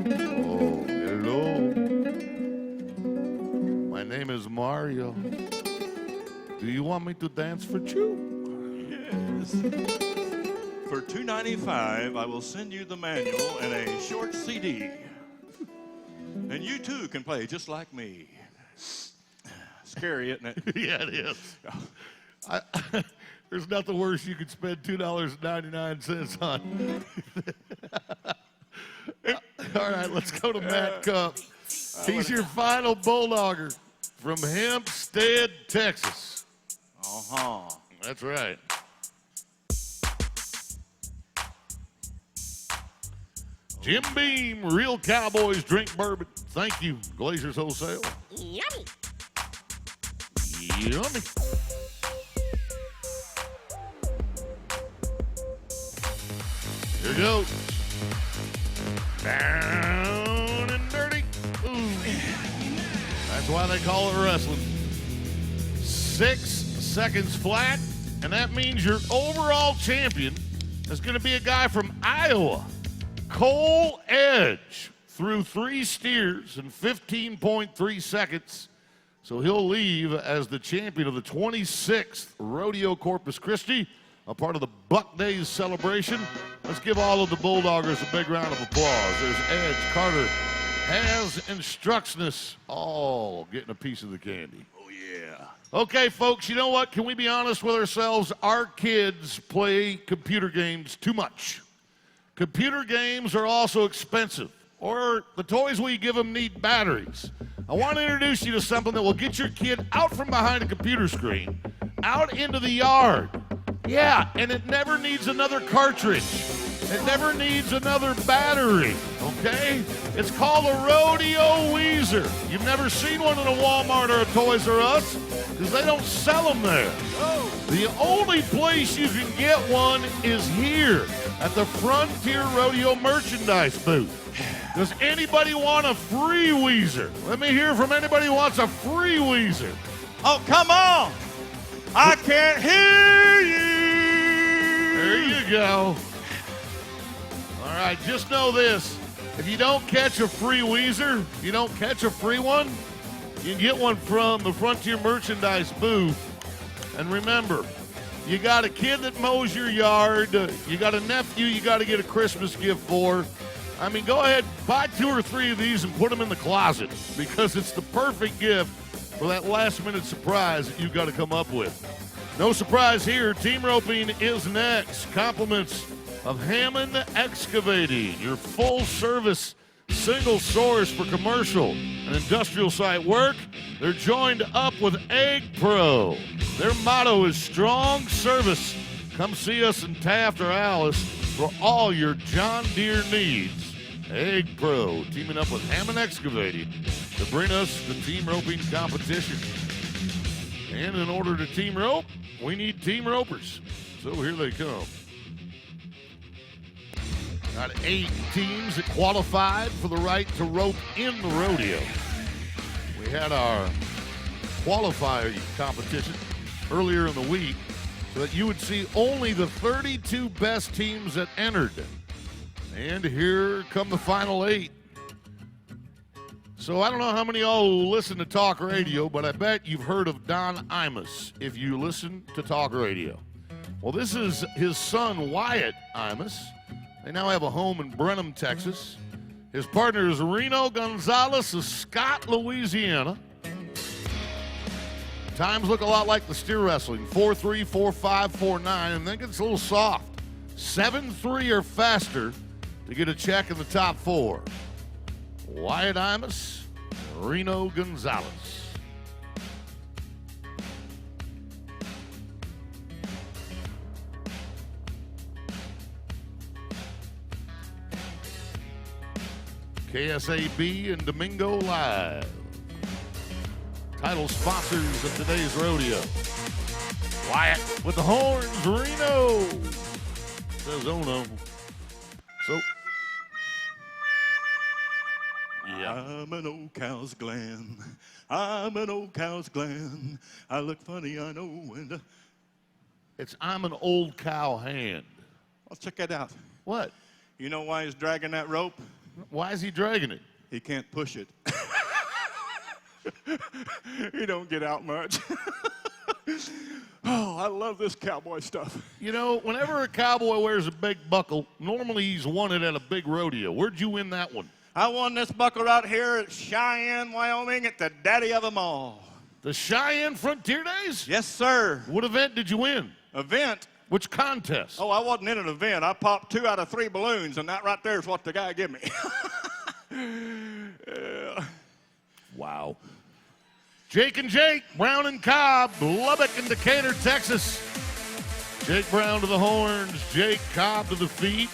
Oh, hello. My name is Mario. Do you want me to dance for you? Yes. For $2.95, I will send you the manual and a short CD. And you too can play just like me. Scary, isn't it? Yeah, it is. There's nothing worse you could spend $2.99 on. All right, let's go to Matt Cup. He's your final Bulldogger from Hempstead, Texas. Uh-huh. That's right. Jim Beam, Real Cowboys Drink Bourbon. Thank you, Glazers Wholesale. Yummy. Yummy. Here goes. Down and dirty. Ooh. That's why they call it wrestling. 6 seconds flat, and that means your overall champion is going to be a guy from Iowa, Cole Edge, through 3 steers in 15.3 seconds. So he'll leave as the champion of the 26th Rodeo Corpus Christi, a part of the Buck Days celebration. Let's give all of the Bulldoggers a big round of applause. There's Edge, Carter, Has, and Struxness all getting a piece of the candy. Oh, yeah. Okay, folks, you know what? Can we be honest with ourselves? Our kids play computer games too much. Computer games are also expensive, or the toys we give them need batteries. I want to introduce you to something that will get your kid out from behind a computer screen, out into the yard. Yeah, and it never needs another cartridge. It never needs another battery, okay? It's called a Rodeo Weezer. You've never seen one in a Walmart or a Toys R Us because they don't sell them there. The only place you can get one is here at the Frontier Rodeo merchandise booth. Does anybody want a free Weezer? Let me hear from anybody who wants a free Weezer. Oh, come on. I can't hear you. There you go. All right, just know this. If you don't catch a free Weezer, if you don't catch a free one, you can get one from the Frontier Merchandise booth. And remember, you got a kid that mows your yard, you got a nephew you got to get a Christmas gift for. I mean, go ahead, buy 2 or 3 of these and put them in the closet because it's the perfect gift for that last-minute surprise that you've got to come up with. No surprise here, team roping is next. Compliments of Hammond Excavating, your full-service single source for commercial and industrial site work. They're joined up with Egg Pro. Their motto is strong service. Come see us in Taft or Alice for all your John Deere needs. Egg Pro teaming up with Hammond Excavating to bring us the team roping competition. And in order to team rope, we need team ropers. So here they come. Got 8 teams that qualified for the right to rope in the rodeo. We had our qualifying competition earlier in the week so that you would see only the 32 best teams that entered. And here come the final 8. So I don't know how many of y'all listen to talk radio, but I bet you've heard of Don Imus if you listen to talk radio. Well, this is his son, Wyatt Imus. They now have a home in Brenham, Texas. His partner is Reno Gonzalez of Scott, Louisiana. Times look a lot like the steer wrestling, 4-3, 4-5, 4-9, and then it gets a little soft. 7-3 or faster to get a check in the top 4. Wyatt Imus, Reno Gonzalez. KSAB and Domingo Live. Title sponsors of today's rodeo. Wyatt with the horns, Reno. Says Ono. So, yeah. I'm an old cow's glen. I'm an old cow's glen. I look funny, I know. And It's I'm an old cow hand. Well, check that out. What? You know why he's dragging that rope? Why is he dragging it? He can't push it. He don't get out much. Oh, I love this cowboy stuff. You know, whenever a cowboy wears a big buckle, normally he's won it at a big rodeo. Where'd you win that one? I won this buckle out here at Cheyenne, Wyoming at the daddy of them all. The Cheyenne Frontier Days? Yes, sir. What event did you win? Event? Which contest? Oh, I wasn't in an event. I popped 2 out of 3 balloons, and that right there is what the guy gave me. Yeah. Wow. Jake and Jake, Brown and Cobb, Lubbock and Decatur, Texas. Jake Brown to the horns, Jake Cobb to the feet.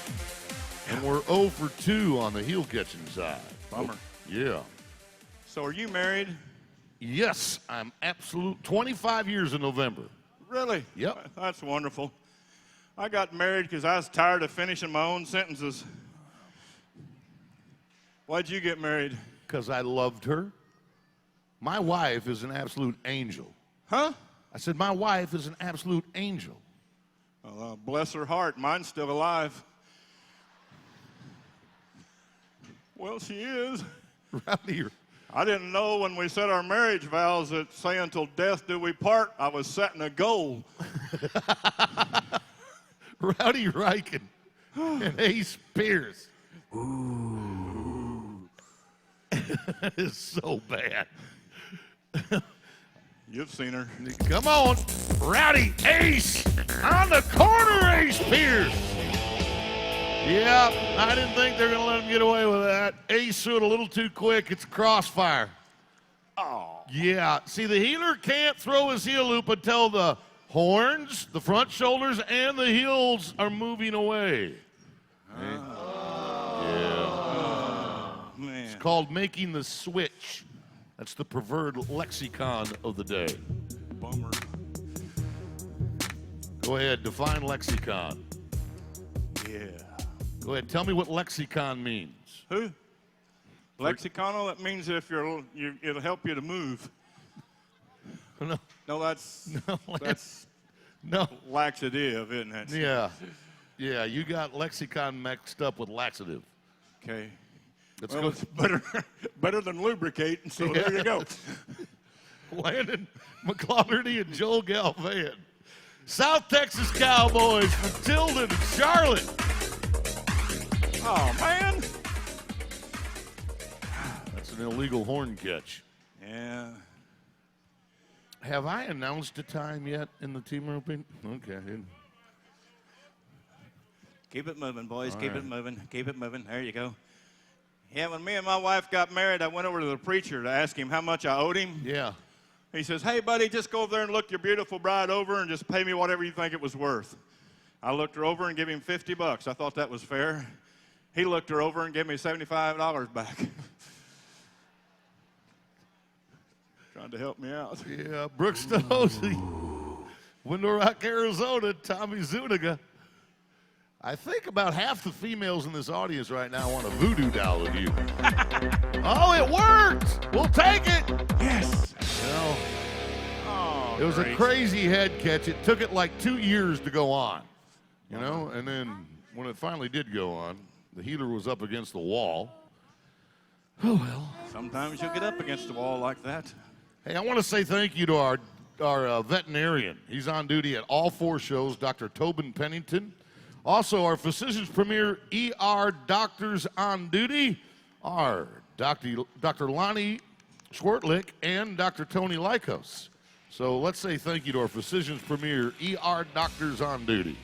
And we're 0 for 2 on the heel catching side. Bummer. Yeah. So are you married? Yes, I'm absolute. 25 years in November. Really? Yep. That's wonderful. I got married because I was tired of finishing my own sentences. Why'd you get married? Because I loved her. My wife is an absolute angel. Huh? I said, my wife is an absolute angel. Well, bless her heart. Mine's still alive. Well, she is. Rowdy, I didn't know when we said our marriage vows that say until death do we part, I was setting a goal. Rowdy Riken and Ace Pierce. Ooh. That is so bad. You've seen her. Come on. Rowdy Ace on the corner, Ace Pierce. Yeah, I didn't think they were going to let him get away with that. Ace threw it a little too quick. It's a crossfire. Oh. Yeah. See, the heeler can't throw his heel loop until the horns, the front shoulders, and the heels are moving away. Yeah. Man. It's called making the switch. That's the preferred lexicon of the day. Bummer. Go ahead, define lexicon. Yeah. Go ahead, tell me what lexicon means. Who? Lexiconal, that means if it'll help you to move. No. No, that's No. laxative, isn't it? Yeah. Yeah, you got lexicon mixed up with laxative. Okay. Let's Well, go. it's better than lubricate, so there you go. Landon McClaugherty and Joel Galvan. South Texas Cowboys from Tilden and Charlotte. Oh, man. That's an illegal horn catch. Yeah. Have I announced a time yet in the team roping? Okay. Keep it moving, boys. All Keep right. it moving. Keep it moving. There you go. Yeah, when me and my wife got married, I went over to the preacher to ask him how much I owed him. Yeah. He says, hey, buddy, just go over there and look your beautiful bride over and just pay me whatever you think it was worth. I looked her over and gave him $50. I thought that was fair. He looked her over and gave me $75 back. Trying to help me out. Yeah, Brooks Dozy. Window Rock, Arizona, Tommy Zuniga. I think about half the females in this audience right now want a voodoo doll of you. Oh, it worked! We'll take it! Yes. Well, Oh, it was a great. crazy head catch. It took it like 2 years to go on, you know? And then when it finally did go on, the heater was up against the wall. Oh, well. Sometimes you get up against the wall like that. Hey, I want to say thank you to our veterinarian. He's on duty at all 4 shows, Dr. Tobin Pennington. Also, our Physicians Premier ER doctors on duty are Dr. Lonnie Schwartlick and Dr. Tony Lykos. So let's say thank you to our Physicians Premier ER doctors on duty,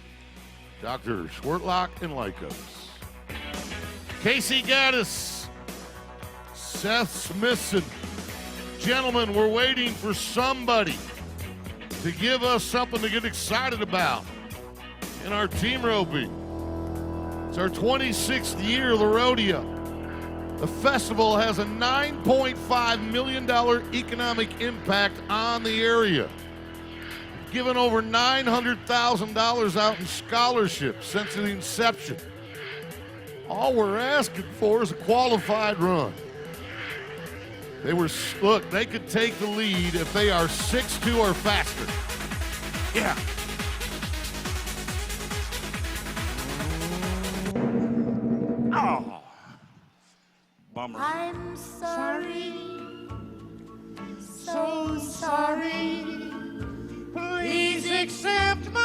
Dr. Schwartlock and Lykos. Casey Gaddis, Seth Smithson. Gentlemen, we're waiting for somebody to give us something to get excited about in our team roping. It's our 26th year of the rodeo. The festival has a $9.5 million economic impact on the area, given over $900,000 out in scholarships since the inception. All we're asking for is a qualified run. They could take the lead if they are 6'2" or faster. Yeah. Oh. Bummer. I'm sorry, so sorry. Please accept my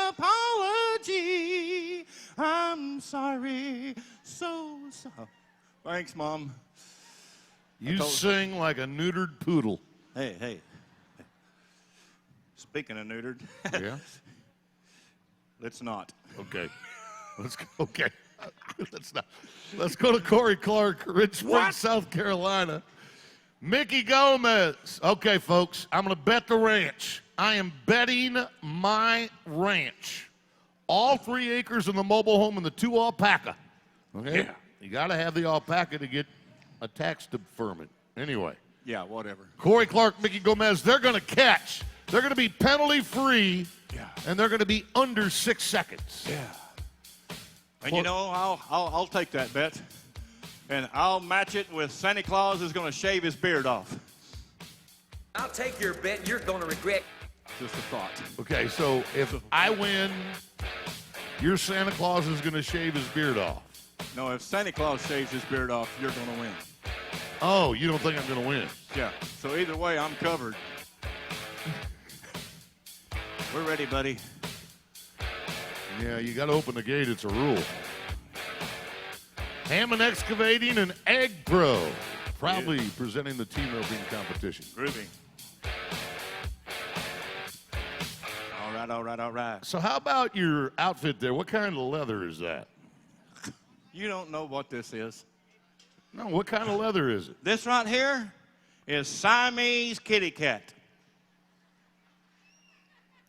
apology. I'm sorry, so sorry. Thanks, Mom. You sing like a neutered poodle. Hey. Speaking of neutered, Yeah? let's not. Okay. Okay. Let's go to Corey Clark, Richmond, South Carolina. Mickey Gomez. Okay, folks, I'm going to bet the ranch. I am betting my ranch. All 3 acres in the mobile home and the 2 alpaca. Okay? Yeah. You got to have the alpaca to get a tax deferment. Anyway. Yeah, whatever. Corey Clark, Mickey Gomez, they're going to catch. They're going to be penalty free. Yeah. And they're going to be under 6 seconds. Yeah. And you know, I'll take that bet, and I'll match it with Santa Claus is going to shave his beard off. I'll take your bet. You're going to regret. Just a thought. Okay, so if I win, your Santa Claus is going to shave his beard off. No, if Santa Claus shaves his beard off, you're going to win. Oh, you don't think I'm going to win? Yeah. So either way, I'm covered. We're ready, buddy. Yeah, you got to open the gate. It's a rule. Hammond Excavating and Egg Pro, proudly presenting the team roping competition. Groovy. All right. So how about your outfit there? What kind of leather is that? You don't know what this is. No, what kind of leather is it? This right here is Siamese kitty cat.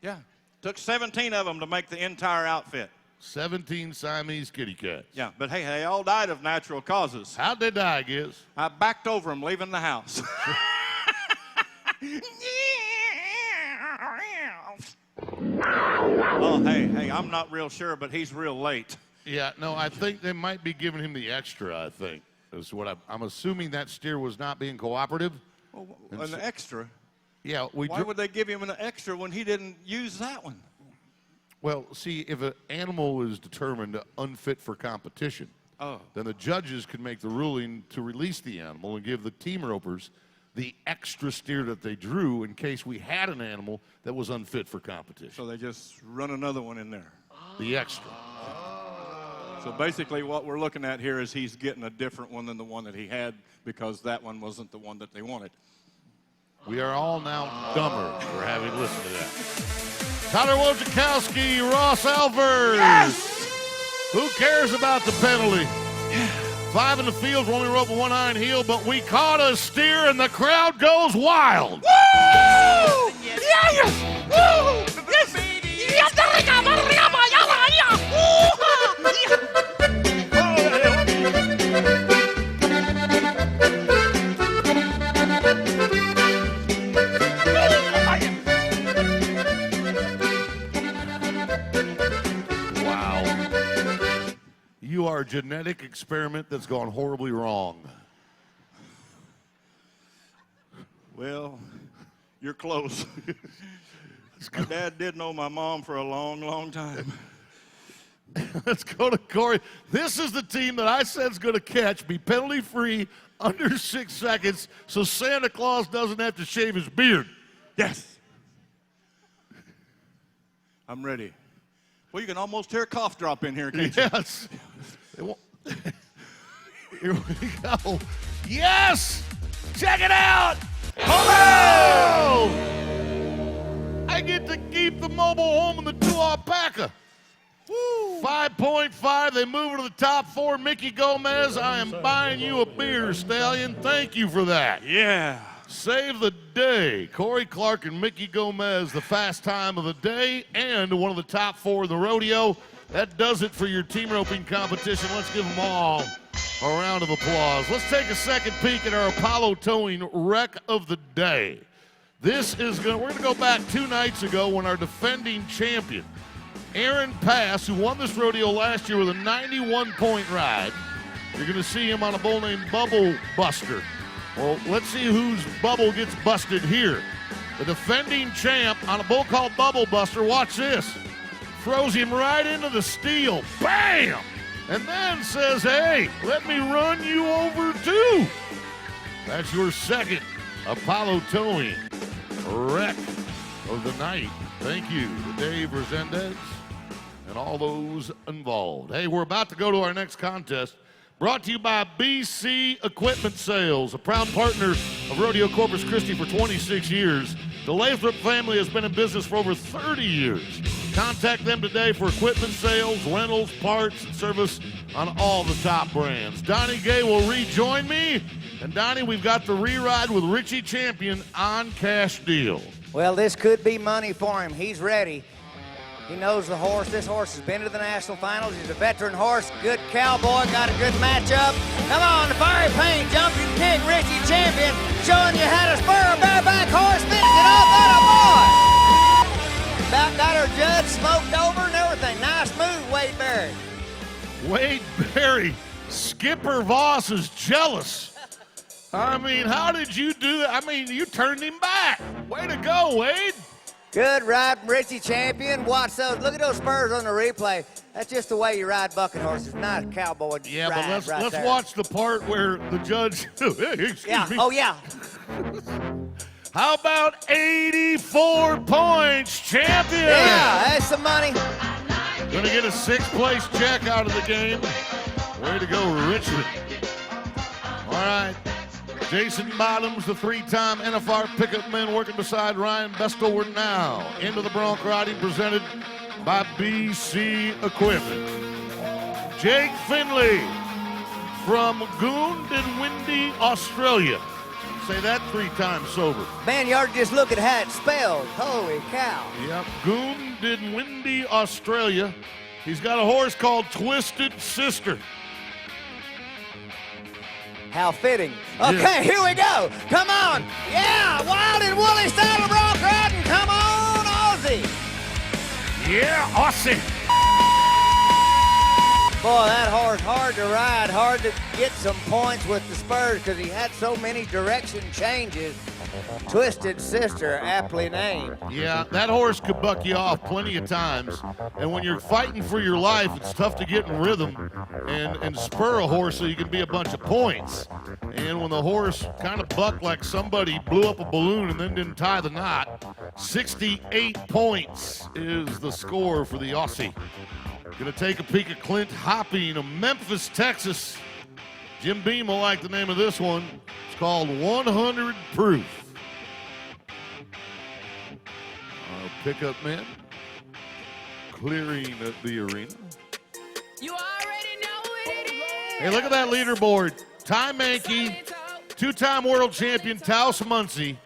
Yeah. Took 17 of them to make the entire outfit. 17 Siamese kitty cats. Yeah, but hey, they all died of natural causes. How'd they die, Giz? I backed over them leaving the house. Oh, hey, I'm not real sure, but he's real late. Yeah, no, I think they might be giving him the extra, I think. is what I'm assuming that steer was not being cooperative. Well, And an so- extra. Yeah, Why would they give him an extra when he didn't use that one? Well, see, if an animal is determined unfit for competition, then the judges could make the ruling to release the animal and give the team ropers the extra steer that they drew in case we had an animal that was unfit for competition. So they just run another one in there. The extra. So basically what we're looking at here is he's getting a different one than the one that he had because that one wasn't the one that they wanted. We are all now dumber for having listened to that. Tyler Wojciechowski, Ross Alvers. Yes! Who cares about the penalty? 5 in the field, only rope with one iron heel, but we caught a steer and the crowd goes wild. Woo! Yes! Woo! Yes! Yes! Wow. You are a genetic experiment that's gone horribly wrong. Well, you're close. My dad did know my mom for a long, long time. Let's go to Corey. This is the team that I said is going to catch, be penalty-free, under 6 seconds, so Santa Claus doesn't have to shave his beard. Yes. I'm ready. Well, you can almost hear a cough drop in here, can't you? Yes. Here we go. Yes! Check it out! Hello! I get to keep the mobile home and the 2 alpaca. 5.5, they move to the top 4. Mickey Gomez, I am buying you a beer, Stallion. Thank you for that. Yeah. Save the day. Corey Clark and Mickey Gomez, the fast time of the day and one of the top 4 in the rodeo. That does it for your team roping competition. Let's give them all a round of applause. Let's take a second peek at our Apollo towing wreck of the day. This is we're going to go back 2 nights ago when our defending champion, Aaron Pass, who won this rodeo last year with a 91-point ride. You're going to see him on a bull named Bubble Buster. Well, let's see whose bubble gets busted here. The defending champ on a bull called Bubble Buster. Watch this. Throws him right into the steel. Bam! And then says, hey, let me run you over too. That's your second Apollo towing wreck of the night. Thank you to Dave Resendez and all those involved. Hey, we're about to go to our next contest. Brought to you by BC Equipment Sales, a proud partner of Rodeo Corpus Christi for 26 years. The Lathrop family has been in business for over 30 years. Contact them today for equipment sales, rentals, parts, and service on all the top brands. Donnie Gay will rejoin me. And Donnie, we've got the re-ride with Richie Champion on Cash Deal. Well, this could be money for him. He's ready. He knows the horse. This horse has been to the national finals. He's a veteran horse, good cowboy, got a good matchup. Come on, the fiery paint, jumping kick, Richie Champion, showing you how to spur a bareback horse, finish it off, that a boy. About got her judge smoked over and everything. Nice move, Wade Berry. Wade Berry, Skipper Voss is jealous. I mean, how did you do that? I mean, you turned him back. Way to go, Wade. Good ride from Richie Champion. Watch those. Look at those spurs on the replay. That's just the way you ride bucket horses. Nice cowboy Yeah, ride but let's right there. watch the part where the judge. Excuse me. Oh, yeah. How about 84 points, champion? Yeah, that's some money. Gonna get a 6th place check out of the game. Way to go, Richmond. All right. Jason Bottoms, the 3-time NFR pickup man working beside Ryan Bestel. We're now into the bronc riding presented by BC Equipment. Jake Finley from Goondinwindi, Australia. Say that 3 times sober. Man, you ought to just look at how it's spelled. Holy cow. Yep, Goondinwindi, Australia. He's got a horse called Twisted Sister. How fitting. Okay, Here we go. Come on. Yeah, Wild and Woolly saddle bronc riding. Come on, Aussie. Yeah, Aussie. Boy, that horse hard to ride, hard to get some points with the spurs because he had so many direction changes. Twisted Sister, aptly named. Yeah, that horse could buck you off plenty of times. And when you're fighting for your life, it's tough to get in rhythm and spur a horse so you can be a bunch of points. And when the horse kind of bucked like somebody blew up a balloon and then didn't tie the knot, 68 points is the score for the Aussie. Gonna take a peek at Clint Hopping of Memphis, Texas. Jim Beam will like the name of this one. It's called 100 Proof. Our pickup men clearing the arena. You already know what it is. Hey, look at that leaderboard. Ty Mankey, two-time world champion Taos Muncie,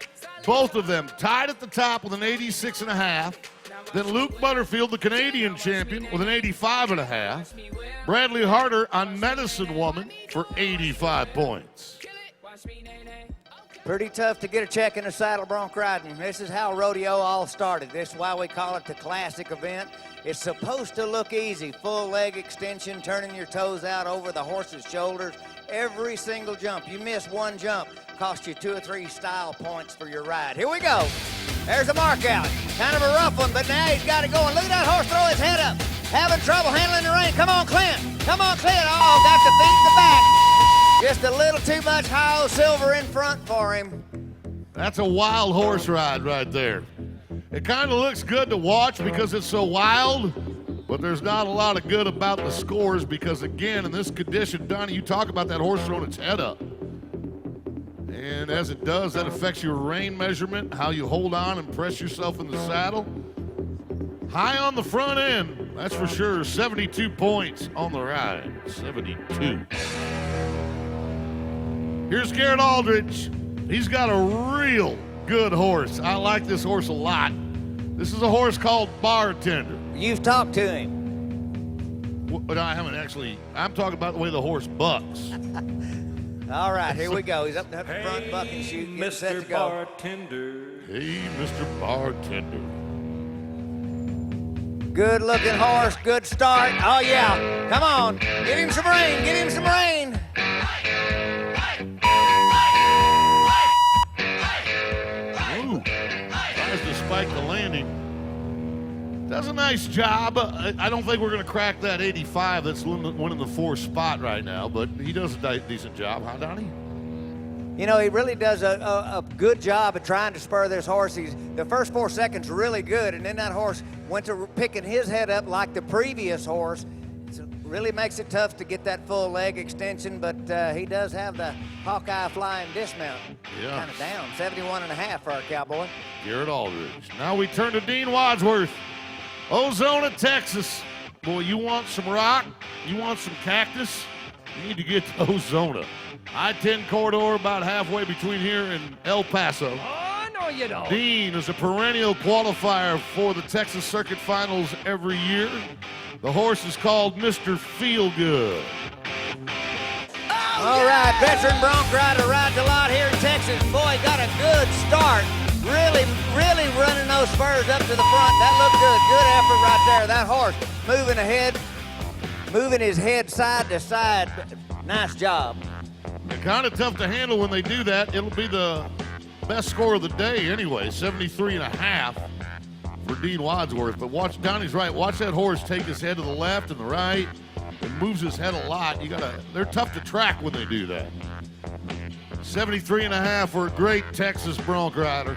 both of them tied at the top with an 86.5. Then Luke Butterfield, the Canadian champion, with an 85.5. Bradley Harder on Medicine Woman for 85 points. Pretty tough to get a check in the saddle bronc riding. This is how rodeo all started. This is why we call it the classic event. It's supposed to look easy. Full leg extension, turning your toes out over the horse's shoulders. Every single jump. You miss one jump, cost you 2 or 3 style points for your ride. Here we go. There's a mark out. Kind of a rough one, but now he's got it going. Look at that horse throw his head up. Having trouble handling the rein. Come on, Clint. Come on, Clint. Oh, got the feet in the back. Just a little too much high silver in front for him. That's a wild horse ride right there. It kind of looks good to watch because it's so wild, but there's not a lot of good about the scores because, again, in this condition, Donnie, you talk about that horse throwing its head up. And as it does, that affects your rein measurement, how you hold on and press yourself in the saddle. High on the front end, that's for sure. 72 points on the ride. 72. Here's Garrett Aldridge. He's got a real good horse. I like this horse a lot. This is a horse called Bartender. You've talked to him. But I haven't actually. I'm talking about the way the horse bucks. All right, here we go. He's up the front bucking chute, getting set to go. Bartender. Hey, Mr. Bartender. Good looking horse, good start. Oh yeah, come on. Give him some rain, give him some rain. Ooh, tries to spike the landing. Does a nice job. I don't think we're going to crack that 85 that's winning the 4th spot right now, but he does a decent job, huh, Donnie? You know, he really does a good job of trying to spur this horse. The first 4 seconds really good, and then that horse went to picking his head up like the previous horse. So really makes it tough to get that full leg extension, but he does have the Hawkeye flying dismount. Yeah. Kind of down, 71.5 for our cowboy. Garrett Aldridge. Now we turn to Dean Wadsworth. Ozona, Texas. Boy, you want some rock? You want some cactus? You need to get to Ozona. I-10 corridor about halfway between here and El Paso. Oh, no, you don't. Dean is a perennial qualifier for the Texas Circuit Finals every year. The horse is called Mr. Feelgood. All right, veteran bronc rider rides a lot here in Texas. Boy, got a good start. Really running those spurs up to the front. That looked good. Good effort right there. That horse moving ahead, moving his head side to side. Nice job. They're kind of tough to handle when they do that. It'll be the best score of the day anyway, 73.5 for Dean Wadsworth. But watch, Donnie's right. Watch that horse take his head to the left and the right. It moves his head a lot. They're tough to track when they do that. 73.5 for a great Texas bronc rider.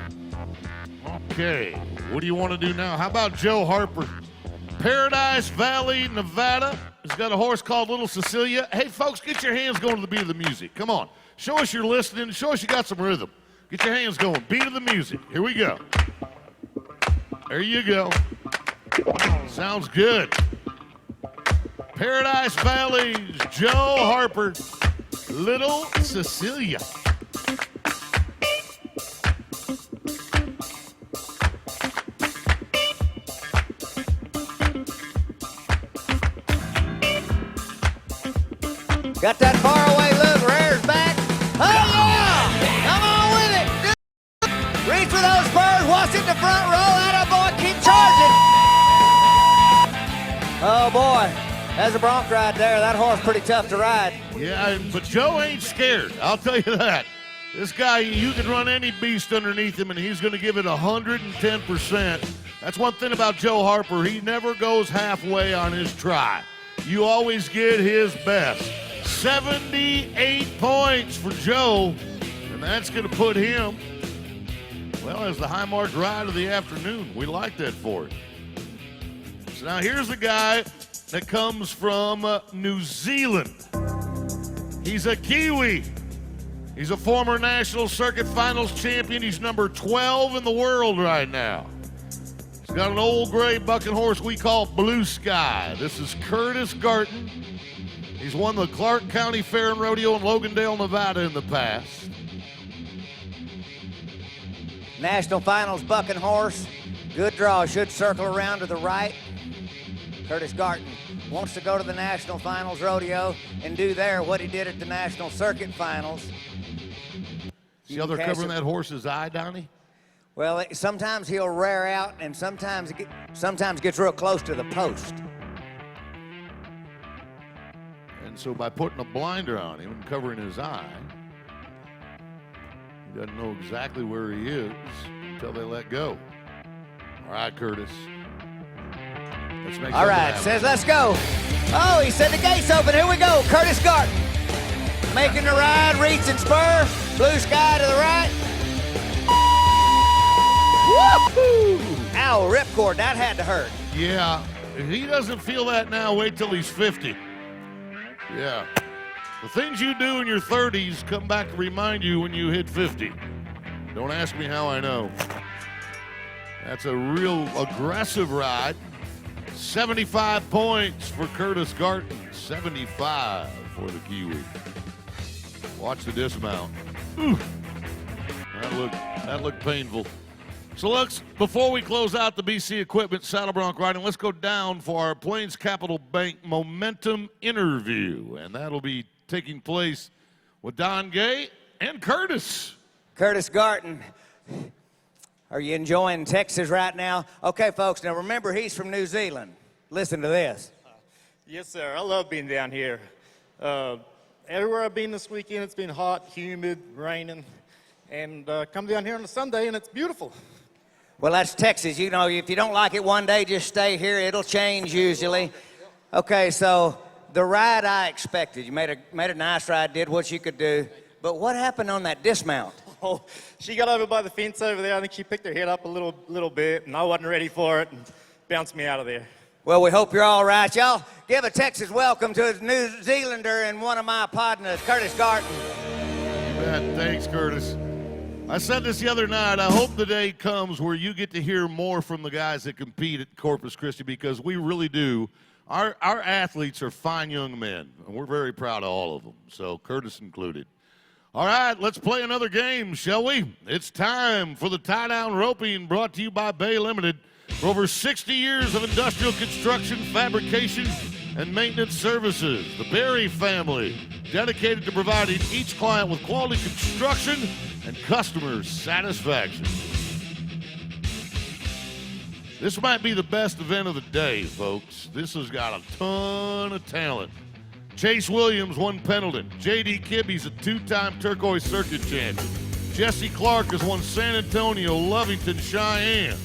Okay, what do you want to do now? How about Joe Harper? Paradise Valley, Nevada. He's got a horse called Little Cecilia. Hey, folks, get your hands going to the beat of the music. Come on. Show us you're listening. Show us you got some rhythm. Get your hands going. Beat of the music. Here we go. There you go. Sounds good. Paradise Valley's Joe Harper, Little Cecilia. Got that faraway look. Rears back. Oh, yeah! Come on with it. Reach for those spurs. Watch it in the front row. Atta boy, keep charging. Oh, boy. That's a bronc ride there. That horse pretty tough to ride. Yeah, but Joe ain't scared. I'll tell you that. This guy, you can run any beast underneath him, and he's going to give it 110%. That's one thing about Joe Harper. He never goes halfway on his try. You always get his best. 78 points for Joe, and that's going to put him, well, as the high-marked ride of the afternoon. We like that for it. So now here's a guy that comes from New Zealand. He's a Kiwi. He's a former National Circuit Finals champion. He's number 12 in the world right now. He's got an old gray bucking horse we call Blue Sky. This is Curtis Garton. He's won the Clark County Fair and Rodeo in Logandale, Nevada in the past. National Finals bucking horse. Good draw. Should circle around to the right. Curtis Garton wants to go to the National Finals Rodeo and do there what he did at the National Circuit Finals. See how they're covering that horse's eye, Donnie? Well, sometimes he'll rear out, and sometimes gets real close to the post. And so by putting a blinder on him and covering his eye, he doesn't know exactly where he is until they let go. All right, Curtis. Let's make All right, says let's go. Oh, he said the gate's open. Here we go. Curtis Garton making the ride, reach and spur. Blue Sky to the right. Woo-hoo! Ow, ripcord. That had to hurt. Yeah, if he doesn't feel that now, wait till he's 50. Yeah. The things you do in your 30s come back to remind you when you hit 50. Don't ask me how I know. That's a real aggressive ride. 75 points for Curtis Garton. 75 for the Kiwi. Watch the dismount. Ooh. That looked painful. So before we close out the BC Equipment Saddle Bronc riding, let's go down for our Plains Capital Bank Momentum interview. And that'll be taking place with Don Gay and Curtis. Curtis Garton, are you enjoying Texas right now? Okay, folks, now remember he's from New Zealand. Listen to this. Yes, sir. I love being down here. Everywhere I've been this weekend, it's been hot, humid, raining. And come down here on a Sunday, and it's beautiful. Well, that's Texas. You know, if you don't like it one day, just stay here. It'll change usually. Okay, so the ride I expected. You made a nice ride, did what you could do. But what happened on that dismount? Oh, she got over by the fence over there. I think she picked her head up a little bit, and I wasn't ready for it, and bounced me out of there. Well, we hope you're all right. Y'all give a Texas welcome to a New Zealander and one of my partners, Curtis Garton. Man, thanks, Curtis. I said this the other night. I hope the day comes where you get to hear more from the guys that compete at Corpus Christi, because we really do. Our athletes are fine young men, and we're very proud of all of them, so Curtis included. All right, let's play another game, shall we? It's time for the tie-down roping, brought to you by Bay Limited. For over 60 years of industrial construction, fabrication, and maintenance services, the Berry family, dedicated to providing each client with quality construction and customer satisfaction. This might be the best event of the day, folks. This has got a ton of talent. Chase Williams won Pendleton. J.D. Kibbe's a two-time Turquoise Circuit champion. Jesse Clark has won San Antonio, Lovington, Cheyenne.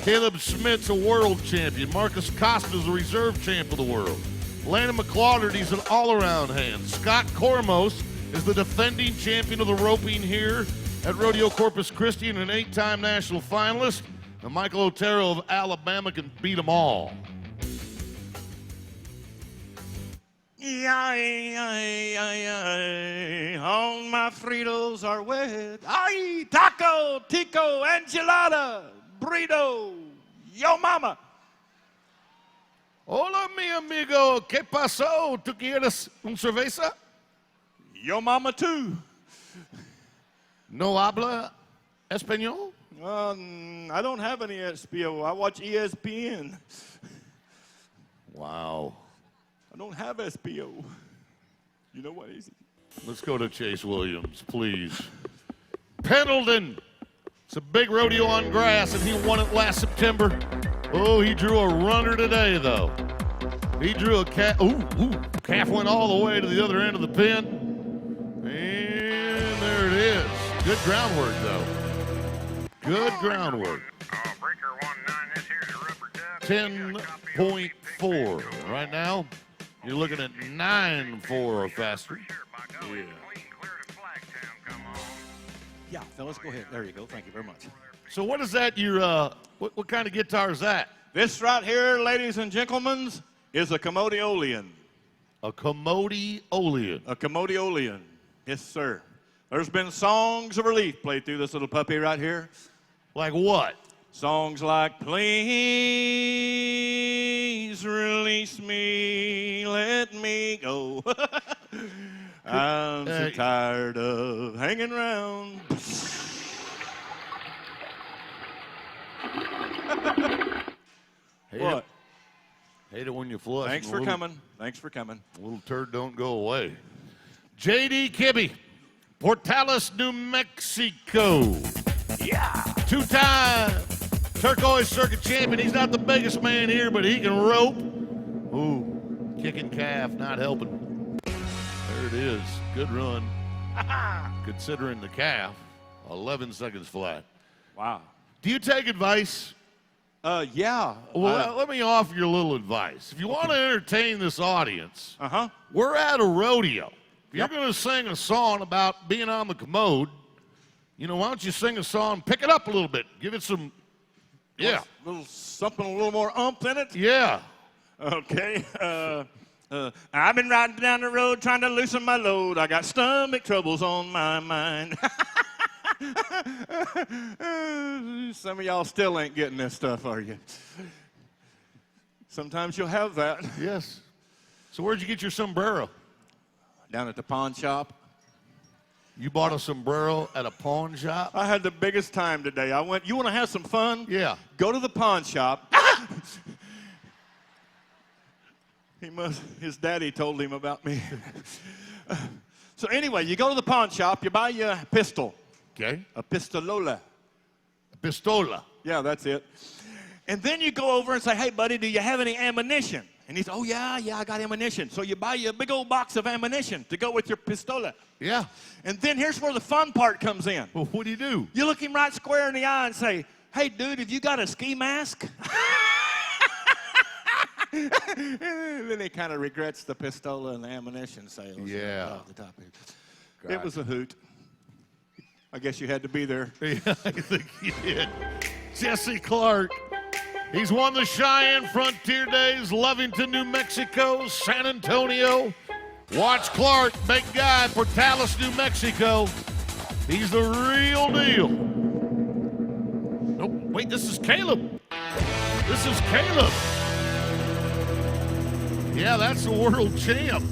Caleb Smith's a world champion. Marcus Costa's a reserve champ of the world. Landon McClaughterty's an all-around hand. Scott Cormos is the defending champion of the roping here at Rodeo Corpus Christi and an 8-time national finalist. And Michael Otero of Alabama can beat them all. All my Fritos are wet. Ay, taco, tico, enchilada, burrito, yo mama. Hola, mi amigo. ¿Qué pasó? ¿Tú quieres un cerveza? Yo mama too. No habla español? I don't have any HBO. I watch ESPN. Wow. I don't have HBO. You know what is it? Let's go to Chase Williams, please. Pendleton. It's a big rodeo on grass, and he won it last September. Oh, he drew a runner today, though. He drew a calf. Calf went all the way to the other end of the pin. And there it is. Good groundwork, though. Good groundwork. 10.4. Right now, you're looking at 9.4 or faster. Yeah. Yeah, fellas, go ahead. There you go. Thank you very much. So what is that? What kind of guitar is that? This right here, ladies and gentlemen, is a commodiolean. A commodiolean. A commodiolean. Yes, sir. There's been songs of relief played through this little puppy right here. Like what? Songs like, please release me, let me go. I'm so tired of hanging around. What? Hate it when you flush. Thanks for coming. Thanks for coming. Little turd don't go away. J.D. Kibbe, Portales, New Mexico. Yeah. Two-time turquoise circuit champion. He's not the biggest man here, but he can rope. Ooh, kicking calf, not helping. There it is. Good run. Considering the calf, 11 seconds flat. Wow. Do you take advice? Yeah. Well, let me offer you a little advice. If you want to entertain this audience, Uh-huh. we're at a rodeo. If you're going to sing a song about being on the commode, why don't you sing a song, pick it up a little bit, give it some, A little something, a little more umph in it? Yeah. Okay. I've been riding down the road trying to loosen my load. I got stomach troubles on my mind. Some of y'all still ain't getting this stuff, are you? Sometimes you'll have that. Yes. So where'd you get your sombrero? Down at the pawn shop. You bought a sombrero at a pawn shop? I had the biggest time today. I went, you want to have some fun? Yeah. Go to the pawn shop. His daddy told him about me. So anyway, you go to the pawn shop, you buy you a pistol. Okay. A pistolola. A pistola. Yeah, that's it. And then you go over and say, hey, buddy, do you have any ammunition? And he says, oh, yeah, I got ammunition. So you buy you a big old box of ammunition to go with your pistola. Yeah. And then here's where the fun part comes in. Well, what do? You look him right square in the eye and say, hey, dude, have you got a ski mask? And then he kind of regrets the pistola and the ammunition sales. Yeah. Off the top. It was a hoot. I guess you had to be there. Yeah, I think you did. Jesse Clark. He's won the Cheyenne Frontier Days, Lovington, New Mexico, San Antonio. Watch Clark, big guy, Portales, New Mexico. He's the real deal. Oh, wait, this is Caleb. This is Caleb. Yeah, that's the world champ.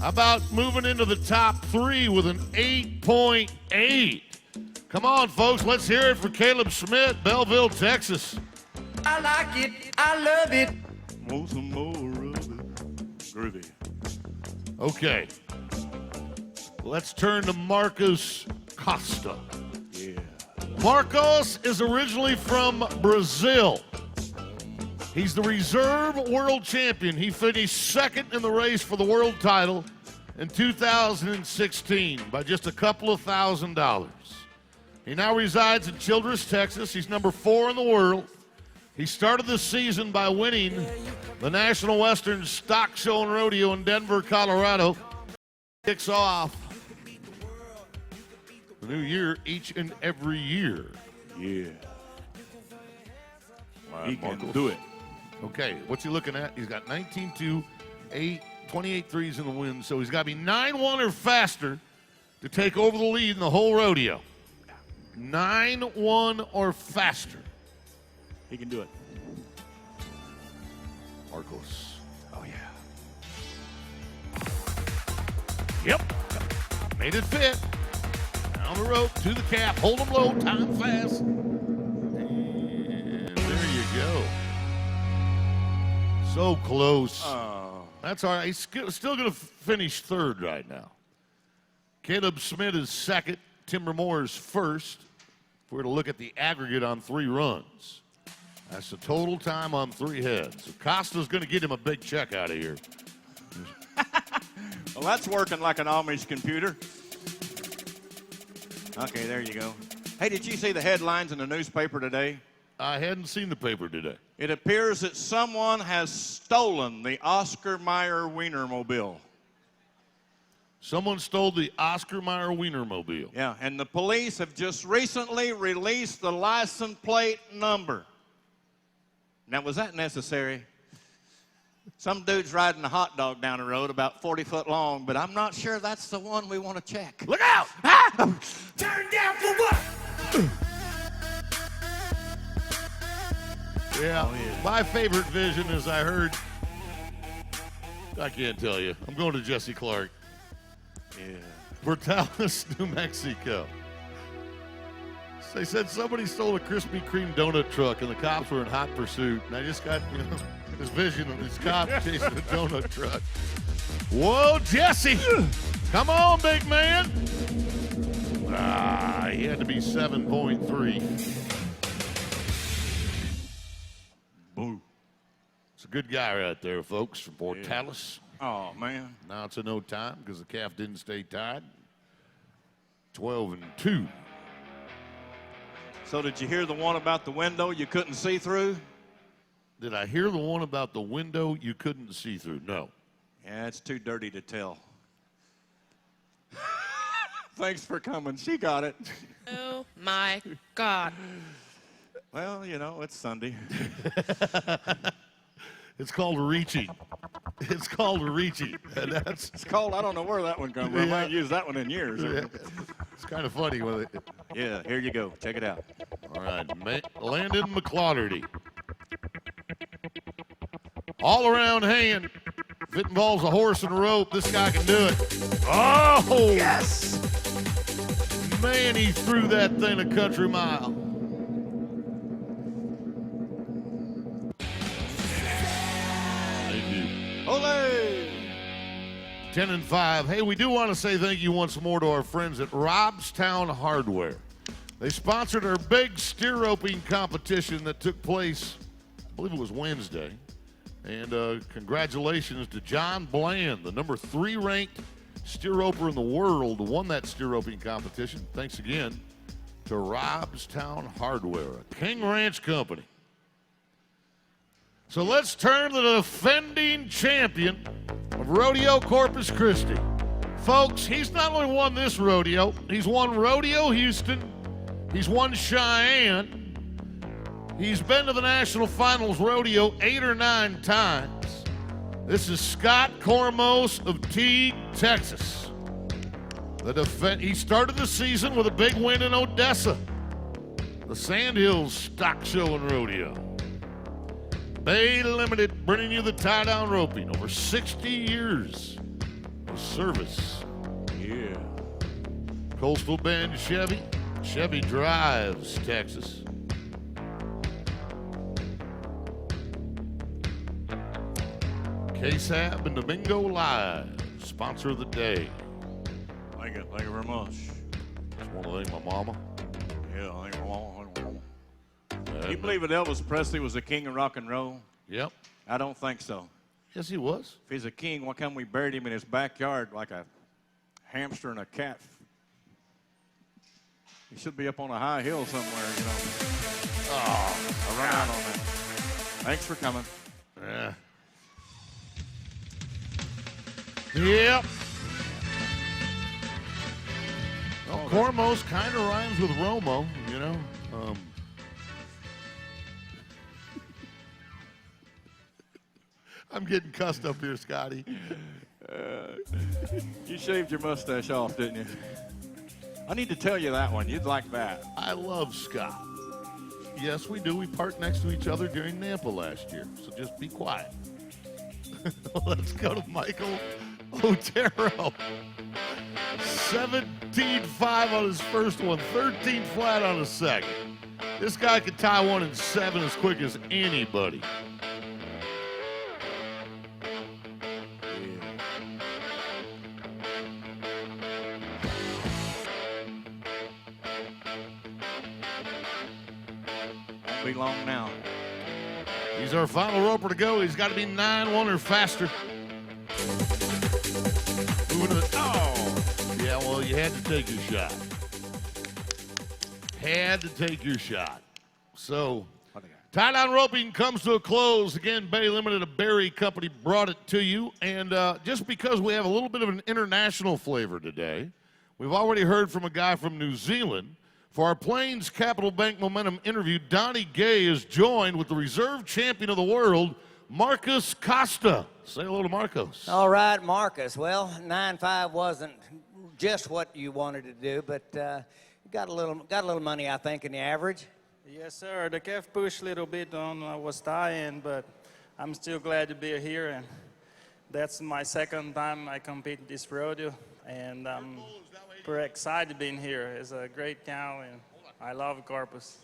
How about moving into the top 3 with an 8.8? Come on, folks, let's hear it for Caleb Schmidt, Belleville, Texas. I like it, I love it. Want some more of it. Groovy. Okay. Let's turn to Marcos Costa. Yeah. Marcos is originally from Brazil. He's the reserve world champion. He finished second in the race for the world title in 2016 by just a couple of $1,000. He now resides in Childress, Texas. He's number 4 in the world. He started the season by winning the National Western Stock Show and Rodeo in Denver, Colorado. Kicks off the new year each and every year. Yeah. He can do it. Okay, what's he looking at? He's got 19-2, 28 threes in the win, so he's got to be 9-1 or faster to take over the lead in the whole rodeo. 9-1 or faster. He can do it. Marcos. Oh, yeah. Yep. Made it fit. Down the rope, to the cap, hold him low, time fast. And there you go. So close. Oh. That's all right. He's still going to finish 3rd right now. Caleb Smith is 2nd. Timber Moore is 1st. If we're to look at the aggregate on 3 runs. That's the total time on 3 heads. So Costa's going to get him a big check out of here. Well, that's working like an Amish computer. Okay, there you go. Hey, did you see the headlines in the newspaper today? I hadn't seen the paper today. It appears that someone has stolen the Oscar Mayer Wienermobile. Someone stole the Oscar Mayer Wienermobile. Yeah, and the police have just recently released the license plate number. Now, was that necessary? Some dude's riding a hot dog down the road about 40 foot long, but I'm not sure that's the one we want to check. Look out! Ah! Turn down for what? Yeah, my favorite vision is I heard, I can't tell you. I'm going to Jesse Clark. Yeah. Portales, New Mexico. They said somebody stole a Krispy Kreme donut truck and the cops were in hot pursuit. And I just got, this vision of these cops chasing a donut truck. Whoa, Jesse! Come on, big man! Ah, he had to be 7.3. Boo. It's a good guy right there, folks, from Portales. Oh, man. Now it's a no time because the calf didn't stay tied. 12-2. So did you hear the one about the window you couldn't see through? Did I hear the one about the window you couldn't see through? No. Yeah, it's too dirty to tell. Thanks for coming. She got it. Oh, my God. Well, it's Sunday. It's called reaching. It's called reaching. And that's It's called, I don't know where that one comes from. I ain't used that one in years. it's kind of funny when it. Yeah, here you go. Check it out. All right, Landon McClotterty. All around hand. If it involves a horse and a rope, this guy can do it. Oh! Yes! Man, he threw that thing a country mile. Thank you. Ole! 10-5. Hey, we do want to say thank you once more to our friends at Robstown Hardware. They sponsored our big steer roping competition that took place, I believe it was Wednesday. And congratulations to John Bland, the number 3 ranked steer roper in the world, who won that steer roping competition. Thanks again to Robstown Hardware, a King Ranch company. So let's turn to the defending champion of Rodeo Corpus Christi. Folks, he's not only won this rodeo, he's won Rodeo Houston, he's won Cheyenne, he's been to the National Finals Rodeo 8 or 9 times. This is Scott Cormos of Teague, Texas. He started the season with a big win in Odessa, the Sandhills Stock Show and Rodeo. Bay Limited, bringing you the tie-down roping. Over 60 years of service. Yeah. Coastal Bend Chevy. Chevy Drives, Texas. KSAB and Domingo Live, sponsor of the day. Thank you very much. Just want to thank my mama. Yeah, thank you, Mama. Can you believe that Elvis Presley was the king of rock and roll? Yep. I don't think so. Yes, he was. If he's a king, why can't we bury him in his backyard like a hamster and a cat? He should be up on a high hill somewhere, Oh, I ran out on that. Thanks for coming. yeah. Yep. Well, Cormos kind of rhymes with Romo, I'm getting cussed up here, Scotty. You shaved your mustache off, didn't you? I need to tell you that one. You'd like that. I love Scott. Yes, we do. We parked next to each other during Nampa last year, so just be quiet. Let's go to Michael Otero. 17-5 on his first one, 13 flat on his second. This guy could tie one in 7 as quick as anybody. Won't be long now. He's our final roper to go. He's got to be 9-1 or faster. Moving to the, oh! Yeah, well, you had to take your shot. Had to take your shot. So, tie-down roping comes to a close. Again, Bay Limited, a Berry company, brought it to you. And just because we have a little bit of an international flavor today, we've already heard from a guy from New Zealand. For our Plains Capital Bank Momentum interview, Donnie Gay is joined with the reserve champion of the world, Marcus Costa. Say hello to Marcos. All right, Marcus. Well, 9.5 wasn't just what you wanted to do, but you got a little money, I think, in the average. Yes, sir. The calf pushed a little bit on was dying, but I'm still glad to be here, and that's my second time I compete this rodeo, and I'm pretty excited being here. It's a great cow, and I love Corpus.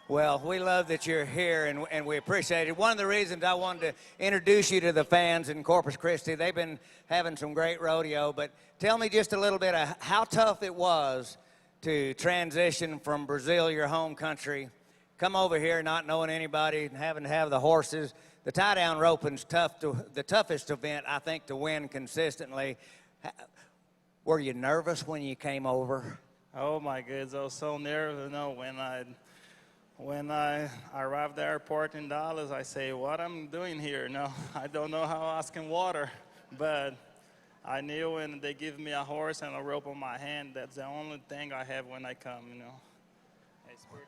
Well, we love that you're here, and we appreciate it. One of the reasons I wanted to introduce you to the fans in Corpus Christi, they've been having some great rodeo, but tell me just a little bit of how tough it was to transition from Brazil, your home country, come over here not knowing anybody and having to have the horses. The tie-down roping's the toughest event, I think, to win consistently. Were you nervous when you came over? Oh my goodness, I was so nervous. You know, when I arrived at the airport in Dallas, I say, what I'm doing here? No, I don't know how I can water, but I knew when they give me a horse and a rope on my hand, that's the only thing I have when I come, you know. It's pretty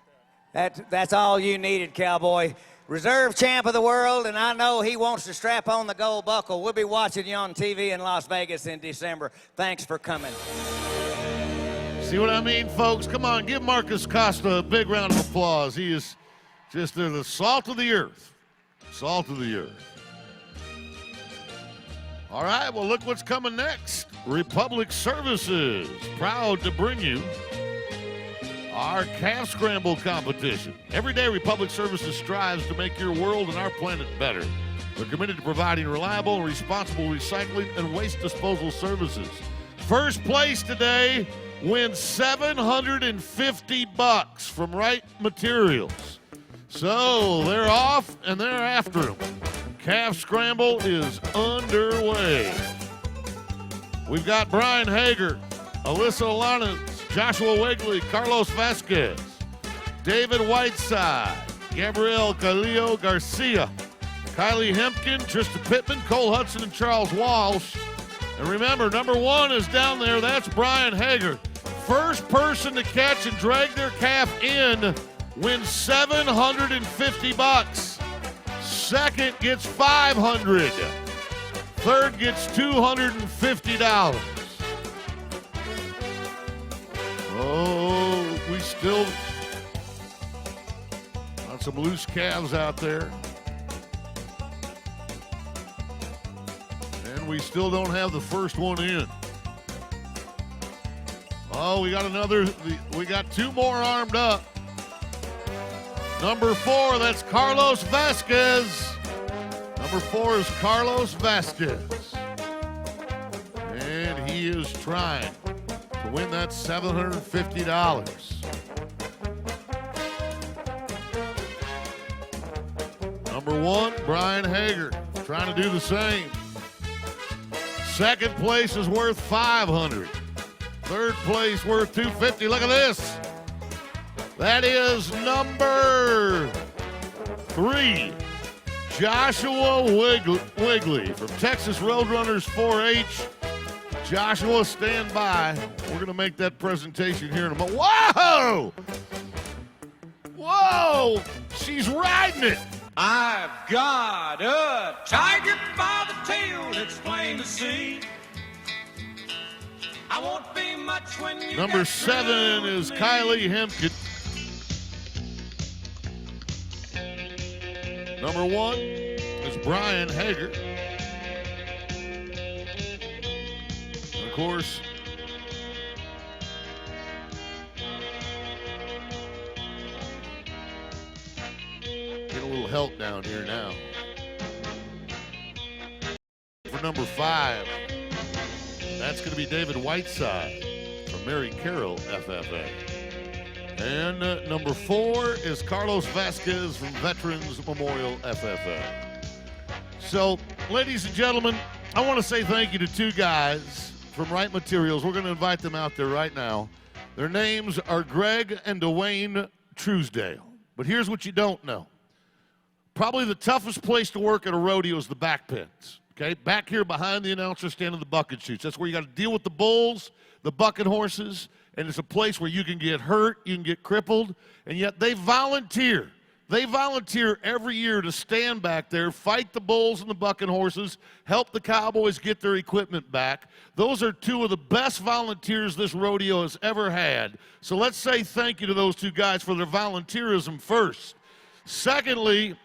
tough. That's all you needed, Cowboy. Reserve champ of the world, and I know he wants to strap on the gold buckle. We'll be watching you on TV in Las Vegas in December. Thanks for coming. See what I mean, folks? Come on, give Marcus Costa a big round of applause. He is just the salt of the earth. Salt of the earth. All right, well, look what's coming next. Republic Services, proud to bring you our calf scramble competition. Every day, Republic Services strives to make your world and our planet better. They're committed to providing reliable and responsible recycling and waste disposal services. First place today wins $750 from Right Materials. So they're off and they're after them. Calf scramble is underway. We've got Brian Hager, Alyssa Alanis, Joshua Wigley, Carlos Vasquez, David Whiteside, Gabriel Galileo Garcia, Kylie Hempkin, Trista Pittman, Cole Hudson, and Charles Walsh. And remember, number one is down there. That's Brian Hager. First person to catch and drag their calf in wins $750. Second gets $500. Third gets $250. Oh, we still got some loose calves out there. And we still don't have the first one in. Oh, we got two more armed up. Number 4, that's Carlos Vasquez. Number 4 is Carlos Vasquez. And he is trying to win that $750. Number 1, Brian Hager, trying to do the same. Second place is worth $500. Third place worth $250. Look at this. That is number 3, Joshua Wigley from Texas Roadrunners 4-H. Joshua, stand by. We're going to make that presentation here in a moment. Whoa! Whoa! She's riding it. I've got a tiger by the tail, it's plain to see. I won't be much when you Number get 7 through is with Kylie me. Hempkin. Number 1 is Brian Hager. And of course, get a little help down here now. For number 5, that's going to be David Whiteside from Mary Carroll FFA. And number 4 is Carlos Vasquez from Veterans Memorial FFA. So, ladies and gentlemen, I want to say thank you to 2 guys from Right Materials. We're going to invite them out there right now. Their names are Greg and Dwayne Truesdale. But here's what you don't know. Probably the toughest place to work at a rodeo is the back pits. Okay, back here behind the announcer stand of the bucket chutes. That's where you got to deal with the bulls, the bucket horses, and it's a place where you can get hurt, you can get crippled, and yet they volunteer. They volunteer every year to stand back there, fight the bulls and the bucket horses, help the cowboys get their equipment back. Those are 2 of the best volunteers this rodeo has ever had. So let's say thank you to those 2 guys for their volunteerism first. Secondly,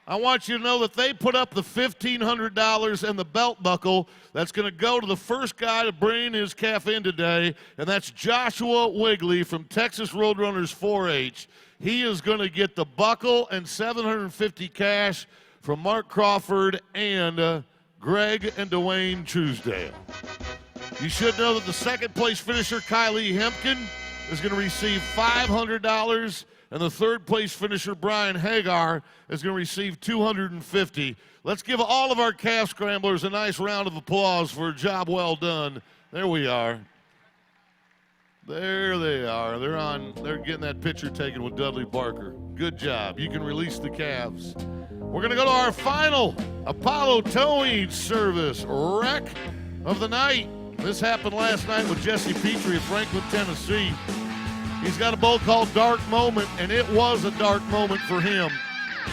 I want you to know that they put up the $1,500 and the belt buckle that's going to go to the first guy to bring his calf in today, and that's Joshua Wigley from Texas Roadrunners 4-H. He is going to get the buckle and $750 cash from Mark Crawford and Greg and Dwayne Truesdale. You should know that the second place finisher, Kylie Hempkin, is going to receive $500. And the third place finisher, Brian Hagar, is going to receive $250. Let's give all of our calf scramblers a nice round of applause for a job well done. There we are. There they are. They're getting that picture taken with Dudley Barker. Good job. You can release the calves. We're going to go to our final Apollo towing service wreck of the night. This happened last night with Jesse Petrie of Franklin, Tennessee. He's got a bull called Dark Moment, and it was a dark moment for him.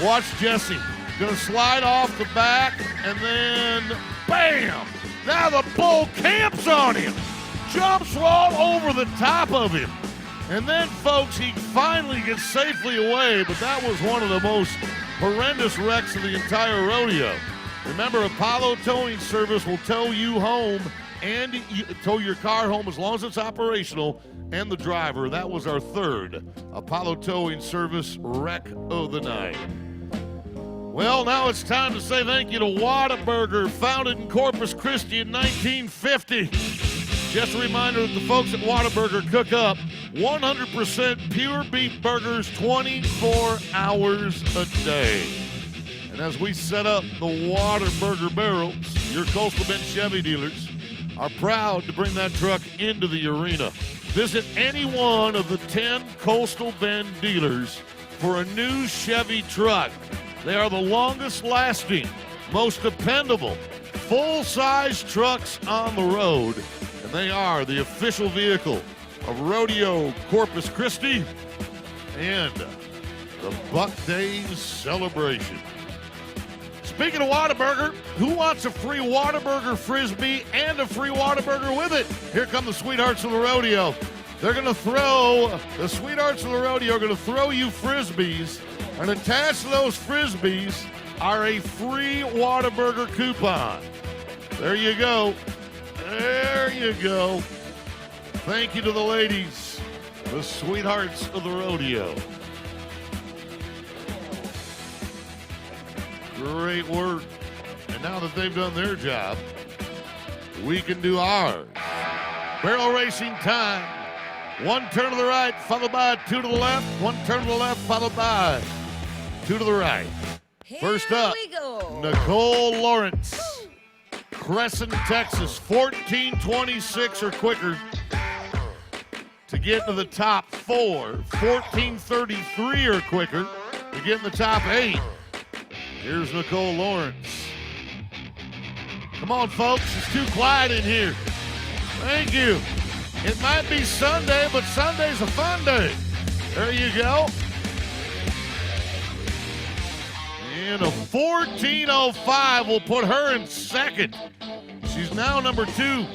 Watch Jesse. Going to slide off the back, and then bam! Now the bull camps on him. Jumps all over the top of him. And then, folks, he finally gets safely away, but that was one of the most horrendous wrecks of the entire rodeo. Remember, Apollo Towing Service will tow you home and tow your car home as long as it's operational, and the driver. That was our third Apollo Towing Service wreck of the night. Well, now it's time to say thank you to Whataburger, founded in Corpus Christi in 1950. Just a reminder that the folks at Whataburger cook up 100% pure beef burgers 24 hours a day. And as we set up the Whataburger barrels, your Coastal Bend Chevy dealers are proud to bring that truck into the arena. Visit any one of the 10 Coastal Bend dealers for a new Chevy truck. They are the longest lasting, most dependable, full-size trucks on the road. And they are the official vehicle of Rodeo Corpus Christi and the Buck Days celebration. Speaking of Whataburger, who wants a free Whataburger Frisbee and a free Whataburger with it? Here come the Sweethearts of the Rodeo. They're going to the Sweethearts of the Rodeo are going to throw you Frisbees, and attached to those Frisbees are a free Whataburger coupon. There you go. There you go. Thank you to the ladies, the Sweethearts of the Rodeo. Great work. And now that they've done their job, we can do ours. Barrel racing time. One turn to the right, followed by 2 to the left. One turn to the left, followed by 2 to the right. First up, Nicole Lawrence. Crescent, Texas, 14:26 or quicker to get into the top 4. 14:33 or quicker to get in the top 8. Here's Nicole Lawrence. Come on, folks. It's too quiet in here. Thank you. It might be Sunday, but Sunday's a fun day. There you go. And a 14:05 will put her in second. She's now number 2.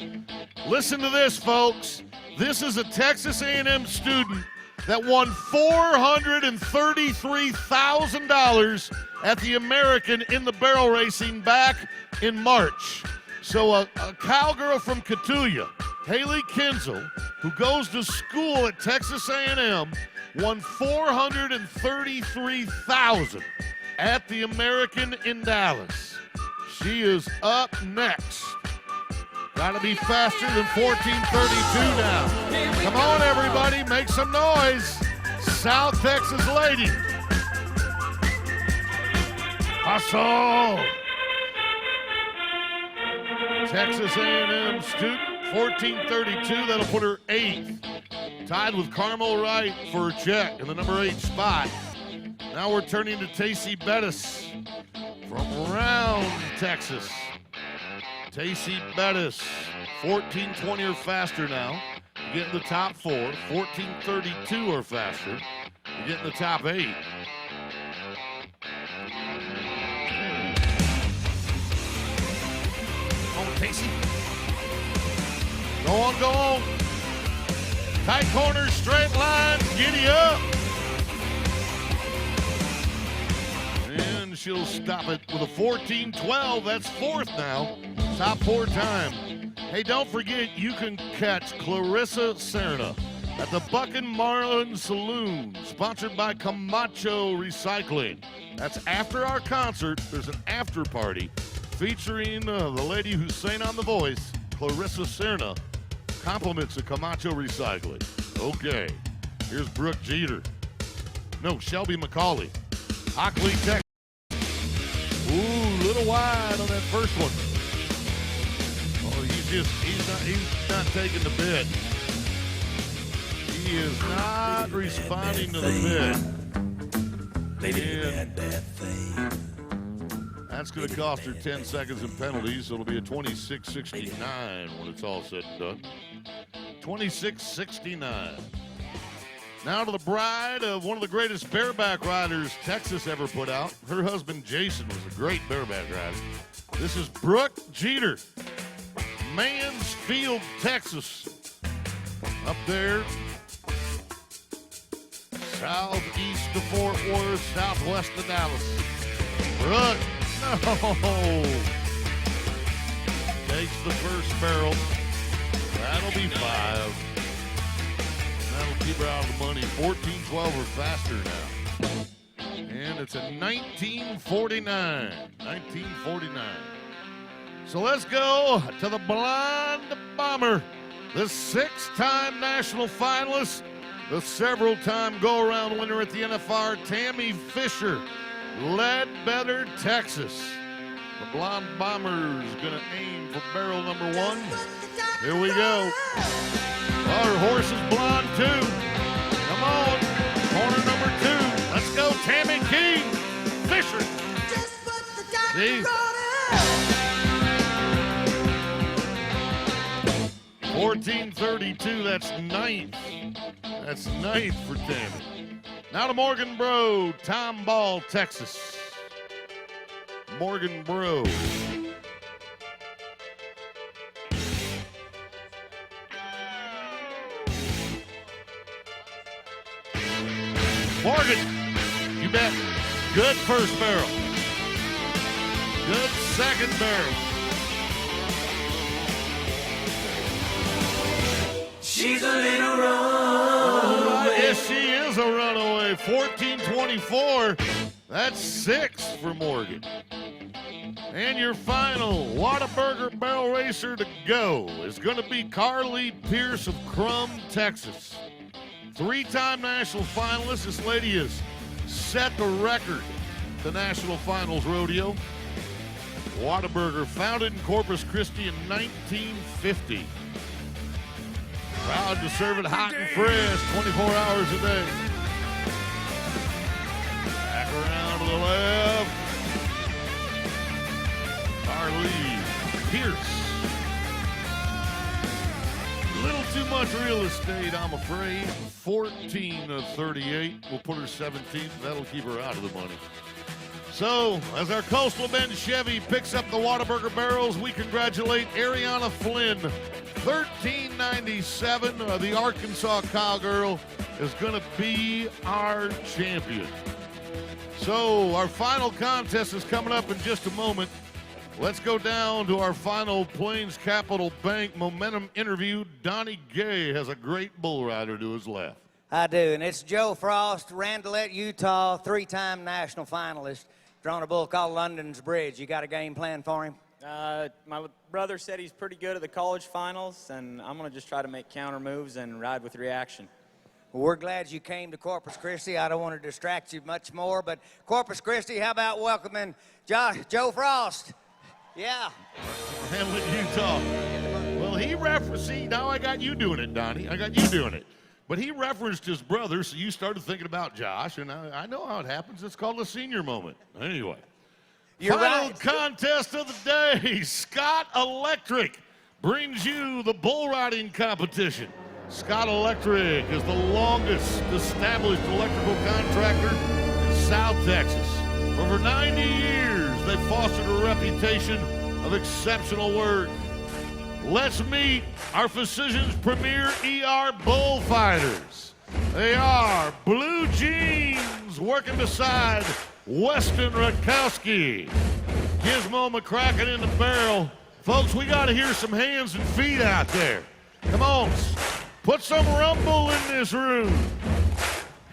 Listen to this, folks. This is a Texas A&M student that won $433,000 at the American in the barrel racing back in March. So a cowgirl from Catulla, Haley Kinzel, who goes to school at Texas A&M, won $433,000 at the American in Dallas. She is up next. Gotta be faster than 14:32 now. Come on, everybody, make some noise. South Texas lady. Hustle. Texas A&M student, 1432. That'll put her 8th. Tied with Carmel Wright for a check in the number 8 spot. Now we're turning to Tacey Bettis from Round, Texas. Tacey Bettis, 1420 or faster now. You get in the top 4. 1432 or faster. You get in the top 8. Come on, Tacey. Go on, go on. Tight corners, straight lines, giddy up. And she'll stop it with a 14:12. That's 4th now. Top 4 time. Hey, don't forget you can catch Clarissa Serna at the Buckin' Marlin Saloon, sponsored by Camacho Recycling. That's after our concert. There's an after party featuring the lady who sang on The Voice, Clarissa Serna. Compliments of Camacho Recycling. Okay, here's Brooke Jeter. No, Shelby McCauley. Hockley, Texas. Ooh, little wide on that first one. Oh, he's not taking the bid. He is not responding to the bid. They did a bad thing. That's going to cost her 10 seconds in penalties, so it'll be a 26:69 when it's all said and done. 26:69. Now to the bride of one of the greatest bareback riders Texas ever put out. Her husband, Jason, was a great bareback rider. This is Brooke Jeter, Mansfield, Texas. Up there, southeast of Fort Worth, southwest of Dallas. Brooke, no. Takes the first barrel. That'll be 5. That'll keep her out of the money. 14:12 or faster now. And it's a 1949. 1949. So let's go to the blonde bomber, the 6-time national finalist, the several-time go-around winner at the NFR, Tammy Fisher, Ledbetter, Texas. The blonde bomber is going to aim for barrel number 1. Here we go. Our horse is blonde too. Come on. Corner number 2. Let's go, Tammy King. Fisher. See? 14:32. That's 9th. That's 9th for Tammy. Now to Morgan Bro, Tomball, Texas. Morgan Bro. Morgan, you bet. Good first barrel. Good second barrel. She's a little runaway. Yes, she is a runaway. 14:24. That's 6 for Morgan. And your final Whataburger barrel racer to go is going to be Carly Pierce of Crum, Texas. 3-time national finalist. This lady has set the record at the National Finals Rodeo. Whataburger, founded in Corpus Christi in 1950. Proud to serve it hot and fresh 24 hours a day. Back around to the left. Carly Pierce. A little too much real estate, I'm afraid. 14:38 will put her 17th. That'll keep her out of the money. So, as our Coastal Bend Chevy picks up the Whataburger barrels, we congratulate Ariana Flynn. 1397, the Arkansas Cowgirl, is going to be our champion. So, our final contest is coming up in just a moment. Let's go down to our final Plains Capital Bank Momentum interview. Donnie Gay has a great bull rider to his left. I do, and it's Joe Frost, Randolette, Utah, 3-time national finalist. Drawn a bull called London's Bridge. You got a game plan for him? My brother said he's pretty good at the college finals, and I'm going to just try to make counter moves and ride with reaction. We're glad you came to Corpus Christi. I don't want to distract you much more, but Corpus Christi, how about welcoming Joe Frost? Yeah. Hamlet, Utah. Well, he referenced, see, now I got you doing it, Donnie. I got you doing it. But he referenced his brother, so you started thinking about Josh, and I know how it happens. It's called a senior moment. Anyway. You're Final right. contest of the day. Scott Electric brings you the bull riding competition. Scott Electric is the longest established electrical contractor in South Texas. For over 90 years, they've fostered a reputation of exceptional work. Let's meet our physician's premier ER bullfighters. They are Blue Jeans working beside Weston Rutkowski. Gizmo McCracken in the barrel. Folks, we got to hear some hands and feet out there. Come on, put some rumble in this room.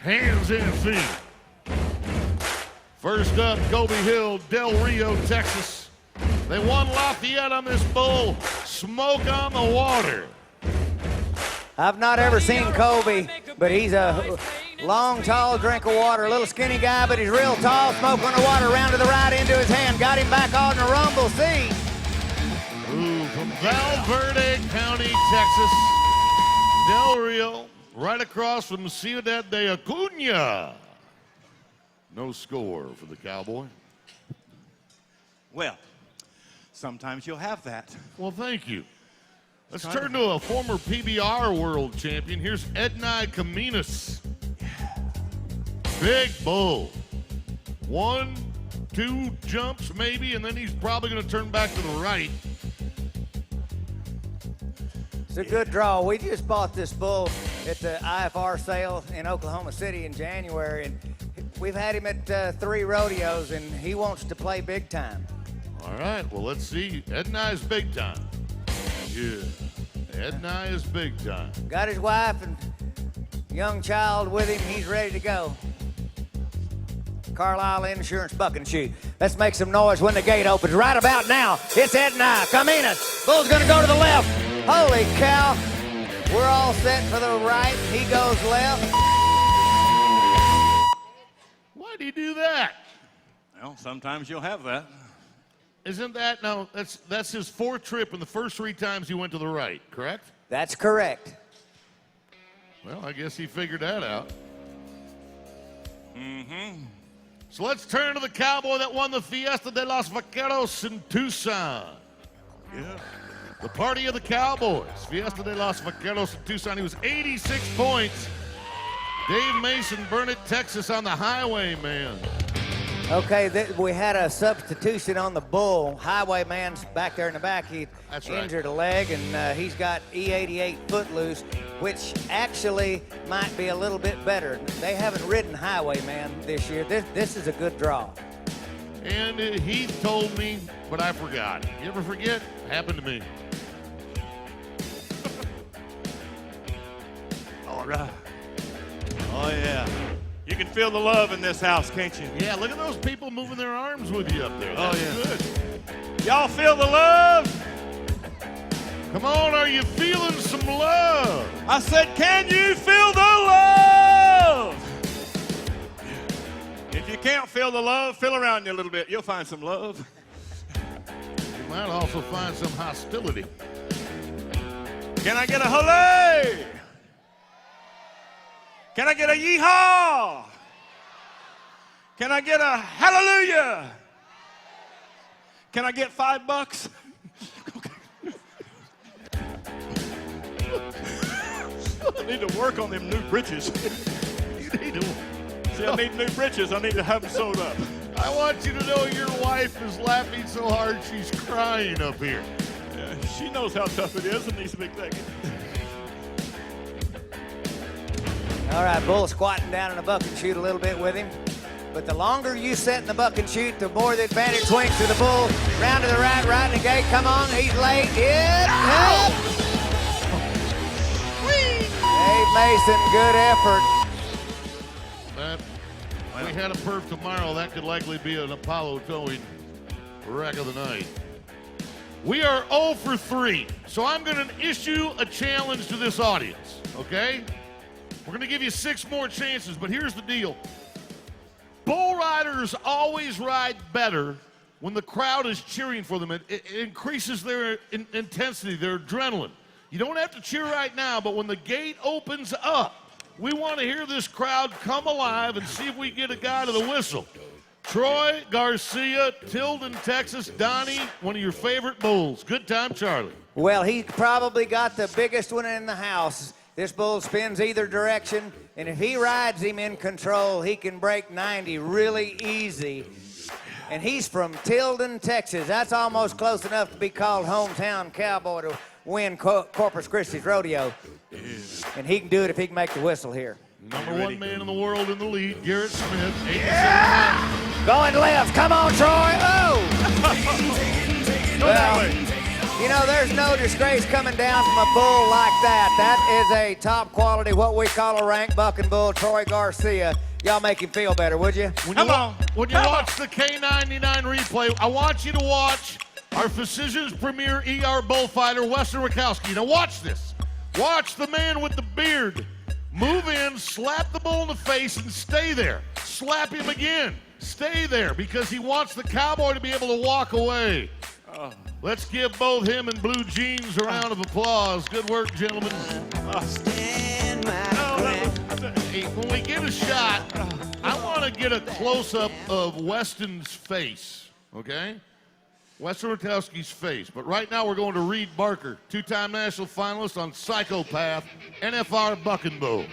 Hands and feet. First up, Kobe Hill, Del Rio, Texas. They won Lafayette on this bull. Smoke on the water. I've not ever seen Kobe, but he's a long, tall drink of water. A little skinny guy, but he's real tall. Smoke on the water, round to the right into his hand. Got him back on the rumble seat. Ooh, from Val Verde County, Texas. Del Rio, right across from Ciudad de Acuña. No score for the Cowboy. Well, sometimes you'll have that. Well, thank you. Let's turn to a former PBR world champion. Here's Ednai Caminas. Big bull. 1, 2 jumps maybe, and then he's probably going to turn back to the right. It's a good draw. We just bought this bull at the IFR sale in Oklahoma City in January, and we've had him at 3 rodeos, and he wants to play big time. All right, well, let's see. Ednai's big time. Yeah, Ednai is big time. Got his wife and young child with him. He's ready to go. Carlisle Insurance Buck and Shoot. Let's make some noise when the gate opens. Right about now, it's Ednai Caminas. Bull's gonna go to the left. Holy cow. We're all set for the right. He goes left. Why'd he do that? Well, sometimes you'll have that. Isn't that, no, that's his 4th trip, and the first 3 times he went to the right, correct? That's correct. Well, I guess he figured that out. Mm-hmm. So let's turn to the Cowboy that won the Fiesta de los Vaqueros in Tucson. Yeah. The party of the Cowboys, Fiesta de los Vaqueros in Tucson. He was 86 points. Dave Mason, Burnett, Texas on the Highwayman. Okay, we had a substitution on the bull. Highwayman's back there in the back. He injured a leg, and he's got E88 Footloose, which actually might be a little bit better. They haven't ridden Highwayman this year. This is a good draw. And he told me, but I forgot. You ever forget? Happened to me. All right. Oh, yeah. You can feel the love in this house, can't you? Yeah, look at those people moving their arms with you up there. Oh, That's yeah. good. Y'all feel the love? Come on, are you feeling some love? I said, can you feel the love? If you can't feel the love, feel around you a little bit. You'll find some love. You might also find some hostility. Can I get a hooray? Can I get a yeehaw? Can I get a hallelujah? Can I get $5? I need to work on them new britches. You need to. See, I need new britches. I need to have them sewed up. I want you to know your wife is laughing so hard she's crying up here. Yeah, she knows how tough it is in these big things. All right, bull squatting down in the buck and shoot a little bit with him. But the longer you sit in the buck and shoot, the more the advantage swings to the bull. Round to the right, right in the gate. Come on, he's late. Up. Dave Mason, good effort. If we had a perf tomorrow, that could likely be an Apollo towing wreck of the night. We are 0 for 3, so I'm going to issue a challenge to this audience, okay? We're going to give you 6 more chances, but here's the deal. Bull riders always ride better when the crowd is cheering for them. It increases their intensity, their adrenaline. You don't have to cheer right now, but when the gate opens up, we want to hear this crowd come alive and see if we get a guy to the whistle. Troy Garcia, Tilden, Texas. Donnie, one of your favorite bulls. Good time, Charlie. Well, he probably got the biggest one in the house. This bull spins either direction, and if he rides him in control, he can break 90 really easy. And he's from Tilden, Texas. That's almost close enough to be called hometown cowboy to win Corpus Christi's rodeo. And he can do it if he can make the whistle here. Number 1 man in the world in the lead, Garrett Smith. Going left. Come on, Troy. Oh! Well, you know, there's no disgrace coming down from a bull like that. That is a top quality, what we call a rank bucking bull, Troy Garcia. Y'all make him feel better, would you? When you watch the K99 replay, I want you to watch our Physicians Premier ER bullfighter, Weston Rakowski. Now watch this. Watch the man with the beard move in, slap the bull in the face, and stay there. Slap him again. Stay there, because he wants the cowboy to be able to walk away. Let's give both him and Blue Jeans a round of applause. Good work, gentlemen. Hey, when we get a shot, I want to get a close-up of Weston's face, okay? Weston Rakowski's face. But right now we're going to Reed Barker, 2-time national finalist on Psychopath, NFR Bucking Bull.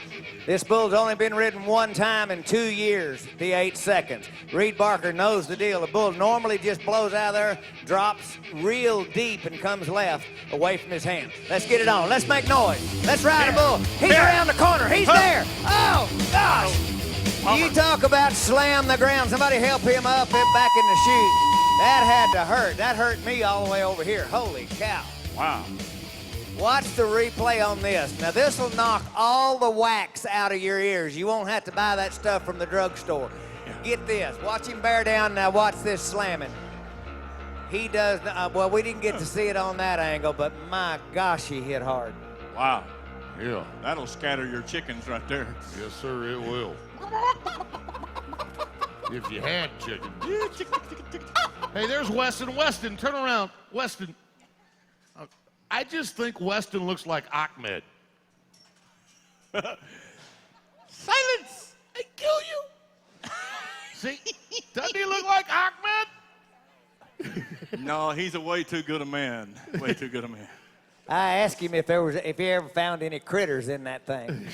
This bull's only been ridden 1 time in 2 years, the 8 seconds. Reed Barker knows the deal. The bull normally just blows out of there, drops real deep, and comes left away from his hand. Let's get it on. Let's make noise. Let's ride a bull. He's around the corner. He's there. Oh, gosh. You talk about slam the ground. Somebody help him up and back in the chute. That had to hurt. That hurt me all the way over here. Holy cow. Wow. Watch the replay on this. Now, this will knock all the wax out of your ears. You won't have to buy that stuff from the drugstore. Get this. Watch him bear down. Now, watch this slamming. He does, well, we didn't get to see it on that angle, but my gosh, he hit hard. Wow. Yeah. That'll scatter your chickens right there. Yes, sir, it will. If you had chicken. Hey, there's Weston. Weston, turn around. Weston. I just think Weston looks like Ahmed. Silence! I kill you! See? Doesn't he look like Ahmed? No, he's a way too good a man. Way too good a man. I asked him if he ever found any critters in that thing.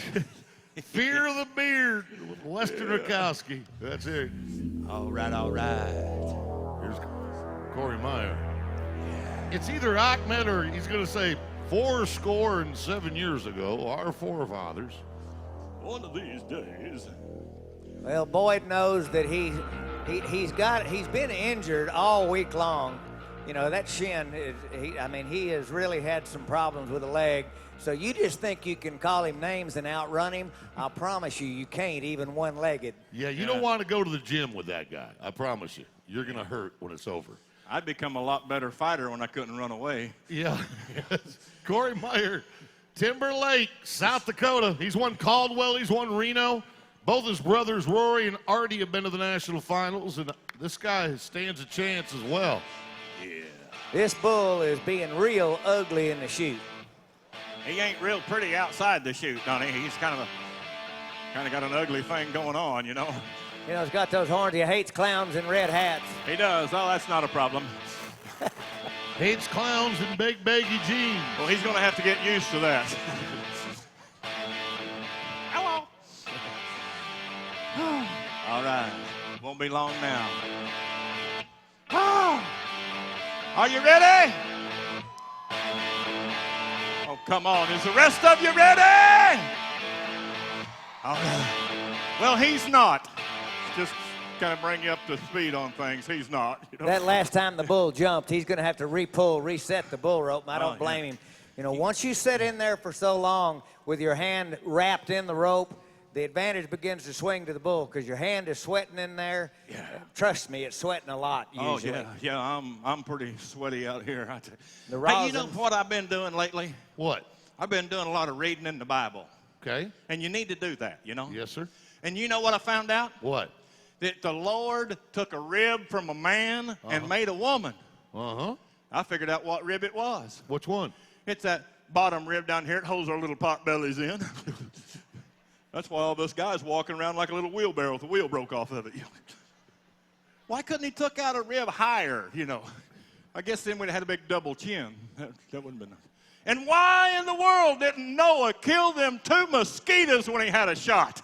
Fear of the Beard with Weston Rakowski. That's it. All right, all right. Here's Corey Meyer. It's either Ahmed or he's going to say 407 years ago, our forefathers. One of these days. Well, Boyd knows that he's been injured all week long. You know, that shin he has really had some problems with the leg. So you just think you can call him names and outrun him? I promise you can't, even one-legged. Yeah, you don't want to go to the gym with that guy. I promise you. You're going to hurt when it's over. I'd become a lot better fighter when I couldn't run away. Yeah. Corey Meyer, Timberlake, South Dakota. He's won Caldwell. He's won Reno. Both his brothers, Rory and Artie, have been to the national finals, and this guy stands a chance as well. Yeah. This bull is being real ugly in the chute. He ain't real pretty outside the chute, Donnie. He's kind of got an ugly thing going on, you know. You know, he's got those horns. He hates clowns in red hats. He does. Oh, that's not a problem. Hates clowns in big baggy jeans. Well, he's going to have to get used to that. Hello. All right. Won't be long now. Are you ready? Oh, come on. Is the rest of you ready? All right. Well, he's not. Just kind of bring you up to speed on things. He's not. You know? That last time the bull jumped, he's going to have to reset the bull rope, and I don't blame him. You know, once you sit in there for so long with your hand wrapped in the rope, the advantage begins to swing to the bull because your hand is sweating in there. Yeah. Trust me, it's sweating a lot usually. Oh, yeah. I'm pretty sweaty out here. The hey, you know what I've been doing lately? What? I've been doing a lot of reading in the Bible. Okay. And you need to do that, you know? Yes, sir. And you know what I found out? What? That the Lord took a rib from a man and made a woman. Uh-huh. I figured out what rib it was. Which one? It's that bottom rib down here. It holds our little pot bellies in. That's why all those guys walking around like a little wheelbarrow with the wheel broke off of it. Why couldn't he took out a rib higher, you know? I guess then we'd have had a big double chin. That wouldn't have been nice. And why in the world didn't Noah kill them 2 mosquitoes when he had a shot?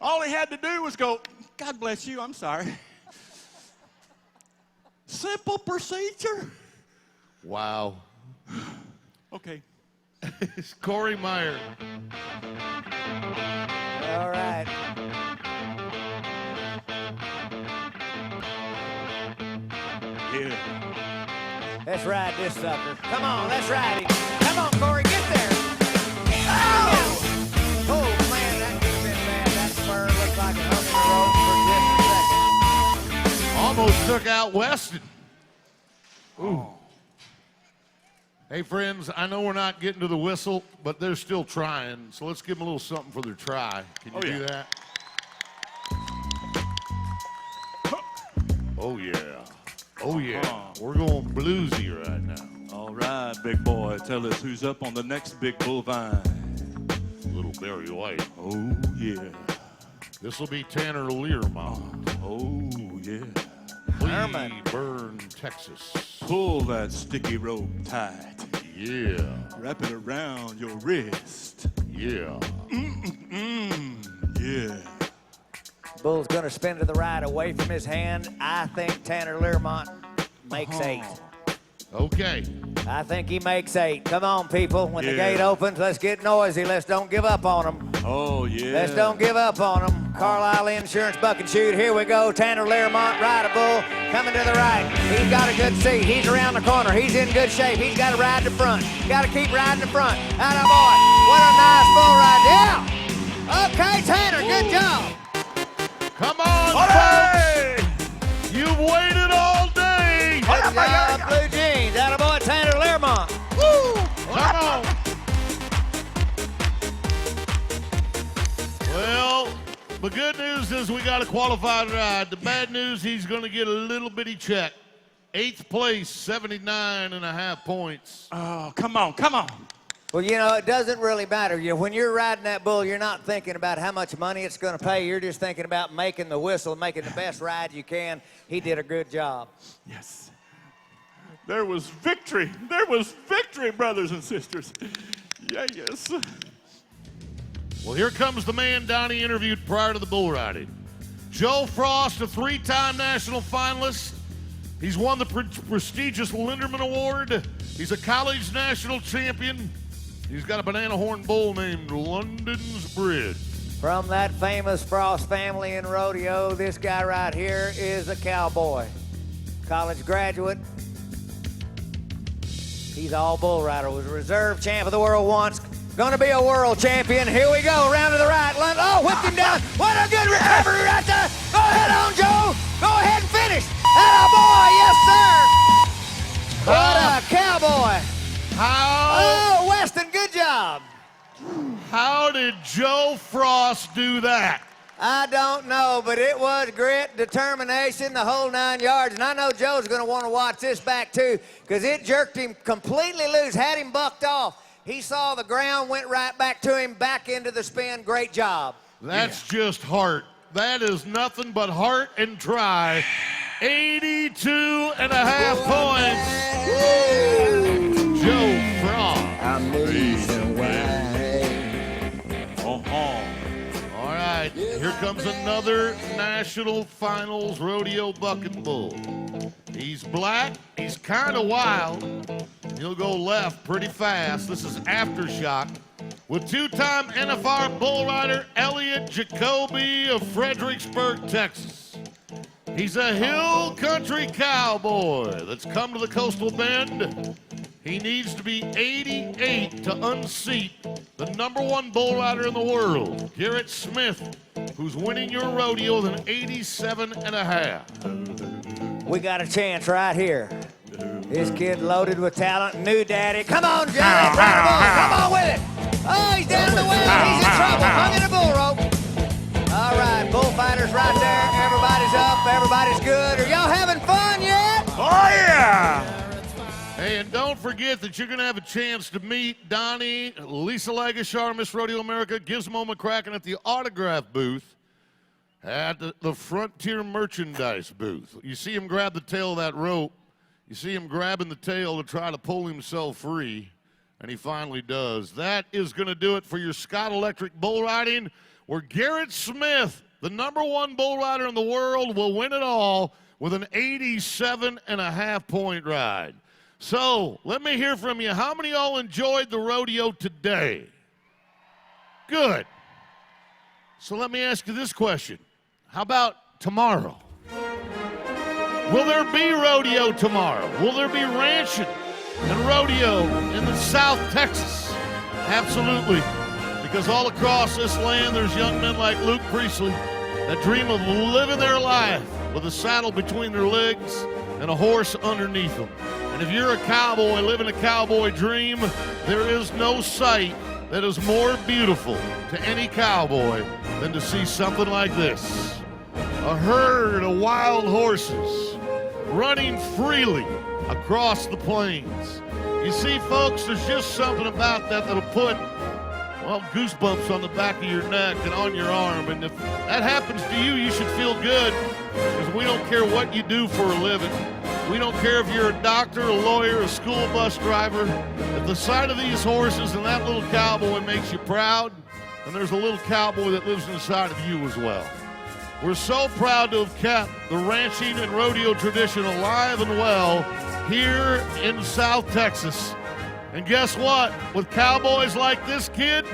All he had to do was go, God bless you, I'm sorry. Simple procedure. Wow. Okay. It's Corey Meyer. All right. Yeah. Let's ride this sucker. Come on, let's ride him. Come on, Corey, get there. Oh! Oh, man, that could have been bad. That spur looked like it hung in the road for just a second. Almost took out Weston. Ooh. Hey, friends, I know we're not getting to the whistle, but they're still trying, so let's give them a little something for their try. Can you do that? Oh, yeah. Oh, yeah. We're going bluesy right now. All right, big boy. Tell us who's up on the next big bullvine. Little Barry White. Oh, yeah. This will be Tanner Learmont. Oh, yeah. Burn, Texas. Pull that sticky rope tight. Yeah. Wrap it around your wrist. Yeah. Yeah. Bull's going to spin to the right away from his hand. I think Tanner Learmont makes 8. Okay. I think he makes 8. Come on, people. When the gate opens, let's get noisy. Let's don't give up on them. Oh, yeah. Let's don't give up on them. Carlisle Insurance Buck and Shoot. Here we go. Tanner Learmont, ride a bull, coming to the right. He's got a good seat. He's around the corner. He's in good shape. He's got to ride the front. Got to keep riding the front. Atta boy. What a nice bull ride. Yeah. Okay, Tanner, good job. Come on, folks. You've waited all day. Good job, Blue Jeans. Atta boy, Tanner Learmont. Woo. Come on. Well, the good news is we got a qualified ride. The bad news, he's going to get a little bitty check. 8th place, 79.5 points. Oh, come on, come on. Well, you know, it doesn't really matter. When you're riding that bull, you're not thinking about how much money it's going to pay. You're just thinking about making the whistle, making the best ride you can. He did a good job. Yes. There was victory. There was victory, brothers and sisters. Yeah, yes. Well, here comes the man Donnie interviewed prior to the bull riding. Joe Frost, a 3-time national finalist. He's won the prestigious Linderman Award. He's a college national champion. He's got a banana horn bull named London's Bridge. From that famous Frost family in rodeo, this guy right here is a cowboy. College graduate. He's all bull rider. Was a reserve champ of the world once. Going to be a world champion. Here we go. Round to the right. Oh, whipped him down. What a good recovery right there. Go ahead on, Joe. Go ahead and finish. Atta boy. Yes, sir. What a cowboy. Oh, Weston, good job. How did Joe Frost do that? I don't know, but it was grit, determination, the whole 9 yards. And I know Joe's going to want to watch this back, too, because it jerked him completely loose, had him bucked off. He saw the ground, went right back to him, back into the spin. Great job. That's just heart. That is nothing but heart and try. 82.5 points. Woo! Joe Frost. Amazing way. All right, here comes another National Finals Rodeo Bucking Bull. He's black, he's kind of wild. He'll go left pretty fast. This is Aftershock with 2-time NFR bull rider Elliot Jacoby of Fredericksburg, Texas. He's a hill country cowboy that's come to the Coastal Bend. He needs to be 88 to unseat the #1 bull rider in the world, Garrett Smith, who's winning your rodeo with an 87.5. We got a chance right here. This kid loaded with talent, new daddy. Come on, Johnny, try the ball. Come on with it. Oh, he's down to 30th that you're going to have a chance to meet Donnie, Lisa Lagashar, Miss Rodeo America, Gizmo McCracken at the autograph booth at the Frontier Merchandise booth. You see him grab the tail of that rope. You see him grabbing the tail to try to pull himself free, and he finally does. That is going to do it for your Scott Electric bull riding, where Garrett Smith, the #1 bull rider in the world, will win it all with an 87.5 point ride. So let me hear from you. How many of y'all enjoyed the rodeo today? Good. So let me ask you this question. How about tomorrow? Will there be rodeo tomorrow? Will there be ranching and rodeo in the South Texas? Absolutely. Because all across this land, there's young men like Luke Priestley that dream of living their life with a saddle between their legs and a horse underneath them. And if you're a cowboy living a cowboy dream, there is no sight that is more beautiful to any cowboy than to see something like this. A herd of wild horses running freely across the plains. You see, folks, there's just something about that that'll put, well, goosebumps on the back of your neck and on your arm. And if that happens to you, you should feel good, because we don't care what you do for a living. We don't care if you're a doctor, a lawyer, a school bus driver. If the sight of these horses and that little cowboy makes you proud, then there's a little cowboy that lives inside of you as well. We're so proud to have kept the ranching and rodeo tradition alive and well here in South Texas. And guess what? With cowboys like this kid,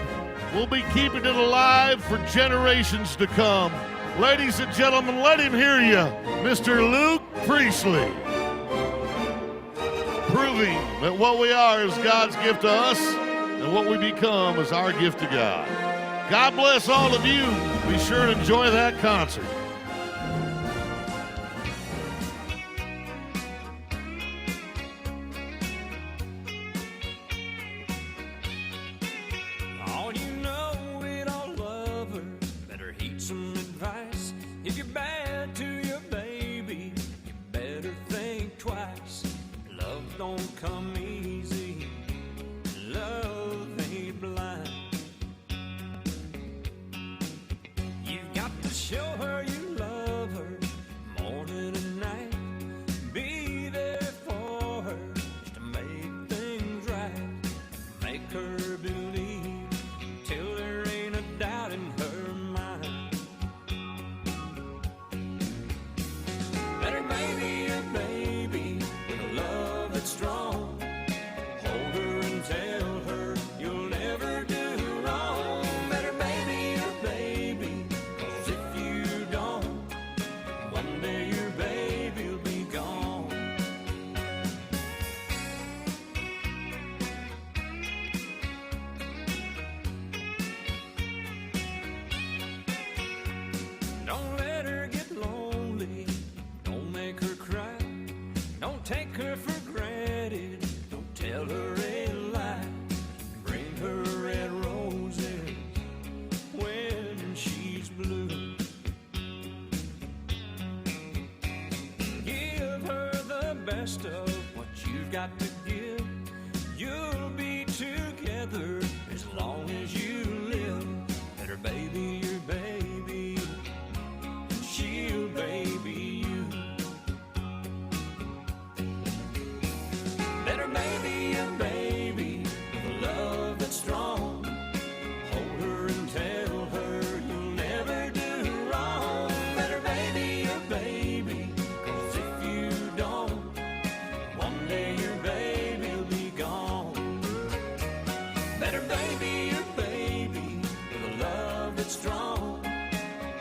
we'll be keeping it alive for generations to come. Ladies and gentlemen, let him hear you, Mr. Luke Priestley. Proving that what we are is God's gift to us, and what we become is our gift to God. God bless all of you. Be sure to enjoy that concert. All you know it all lover, better heed some advice. If you're bad to your baby, you better think twice. Love don't come easy, love ain't blind. You've got to show her you love her morning and night. Be there for her just to make things right. Make her believe till there ain't a doubt in her mind. Let her baby your baby with a love that's strong. Hold her and tell her you'll never do wrong. Let her baby your baby, 'cause if you don't, one day your baby'll be gone. Don't let her get lonely, don't make her cry. Don't take her for granted, don't tell her a lie. Bring her red roses when she's blue. Give her the best of what you've got to give. You'll be together as long as you live. Let her baby your baby, and she'll baby you. Let her baby your baby with a love that's strong. Hold her and tell her you'll never do wrong. Let her baby your baby, 'cause if you don't, one day your baby'll be gone. Let her baby your baby with a love that's strong.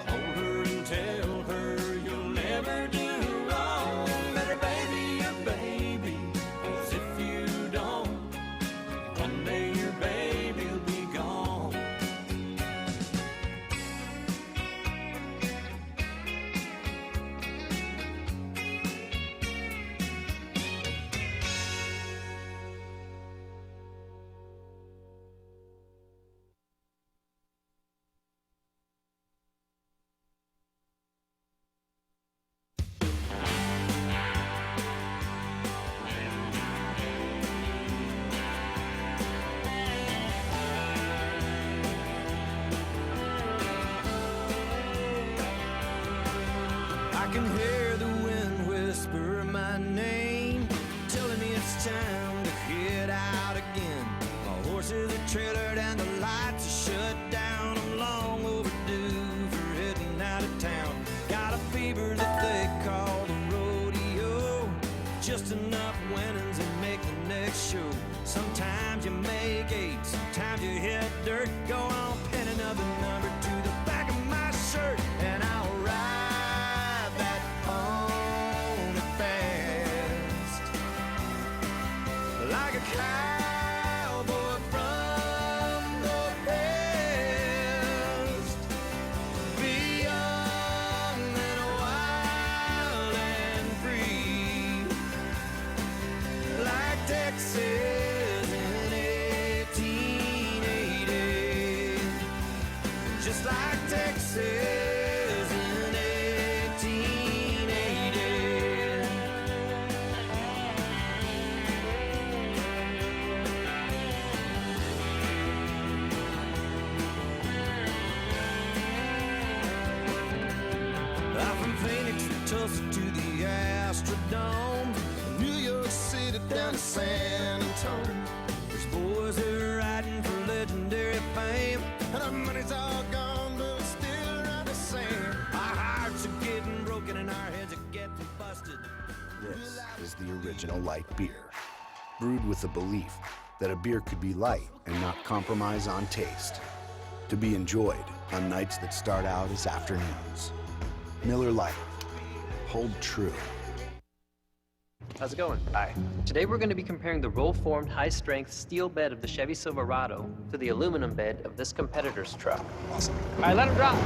Hold her and tell her you'll never do wrong. Let her baby your baby, 'cause if you don't, one day your baby'll be gone. start and the lights are shut down. I'm long overdue for heading out of town. Got a fever that they call the rodeo. Just enough winnings and make the next show. Sometimes you make 8, sometimes you hit dirt. Go on, pin another number to the back of my shirt, and I'll ride that pony fast like a cowboy from the past. Be young and wild and free, like Texas. Just like Texas in 1880. I'm from Phoenix to Tulsa to the Astrodome, New York City down to San Antonio. There's boys that are riding for legendary fame, and our money's all gone, but it's still around the same. Our hearts are getting broken and our heads are getting busted. This is the original light beer, brewed with the belief that a beer could be light and not compromise on taste, to be enjoyed on nights that start out as afternoons. Miller Lite, hold true. How's it going? Hi. Today we're going to be comparing the roll-formed high-strength steel bed of the Chevy Silverado to the aluminum bed of this competitor's truck. Awesome. All right, let him drop.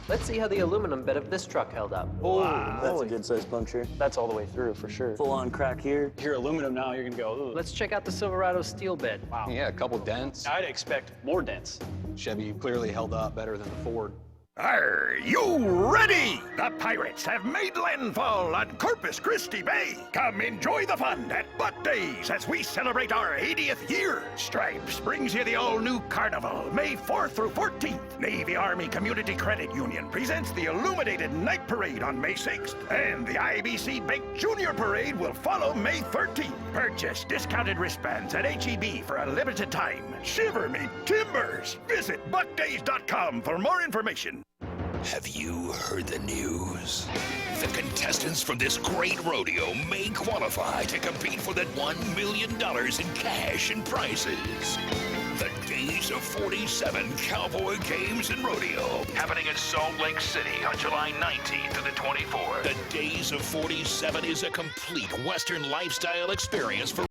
Let's see how the aluminum bed of this truck held up. Wow. That's a good-sized puncture. That's all the way through, for sure. Full-on crack here. You're aluminum now, you're gonna go, ooh. Let's check out the Silverado steel bed. Wow. Yeah, a couple dents. I'd expect more dents. Chevy clearly held up better than the Ford. Are you ready? The pirates have made landfall on Corpus Christi Bay. Come enjoy the fun at Buck Days as we celebrate our 80th year. Stripes brings you the all-new Carnival, May 4th through 14th. Navy Army Community Credit Union presents the Illuminated Night Parade on May 6th. And the IBC Bank Junior Parade will follow May 13th. Purchase discounted wristbands at H-E-B for a limited time. Shiver me timbers! Visit buckdays.com for more information. Have you heard the news? The contestants from this great rodeo may qualify to compete for that $1 million in cash and prizes. The Days of 47 Cowboy Games and Rodeo, happening in Salt Lake City on July 19th to the 24th. The Days of 47 is a complete Western lifestyle experience for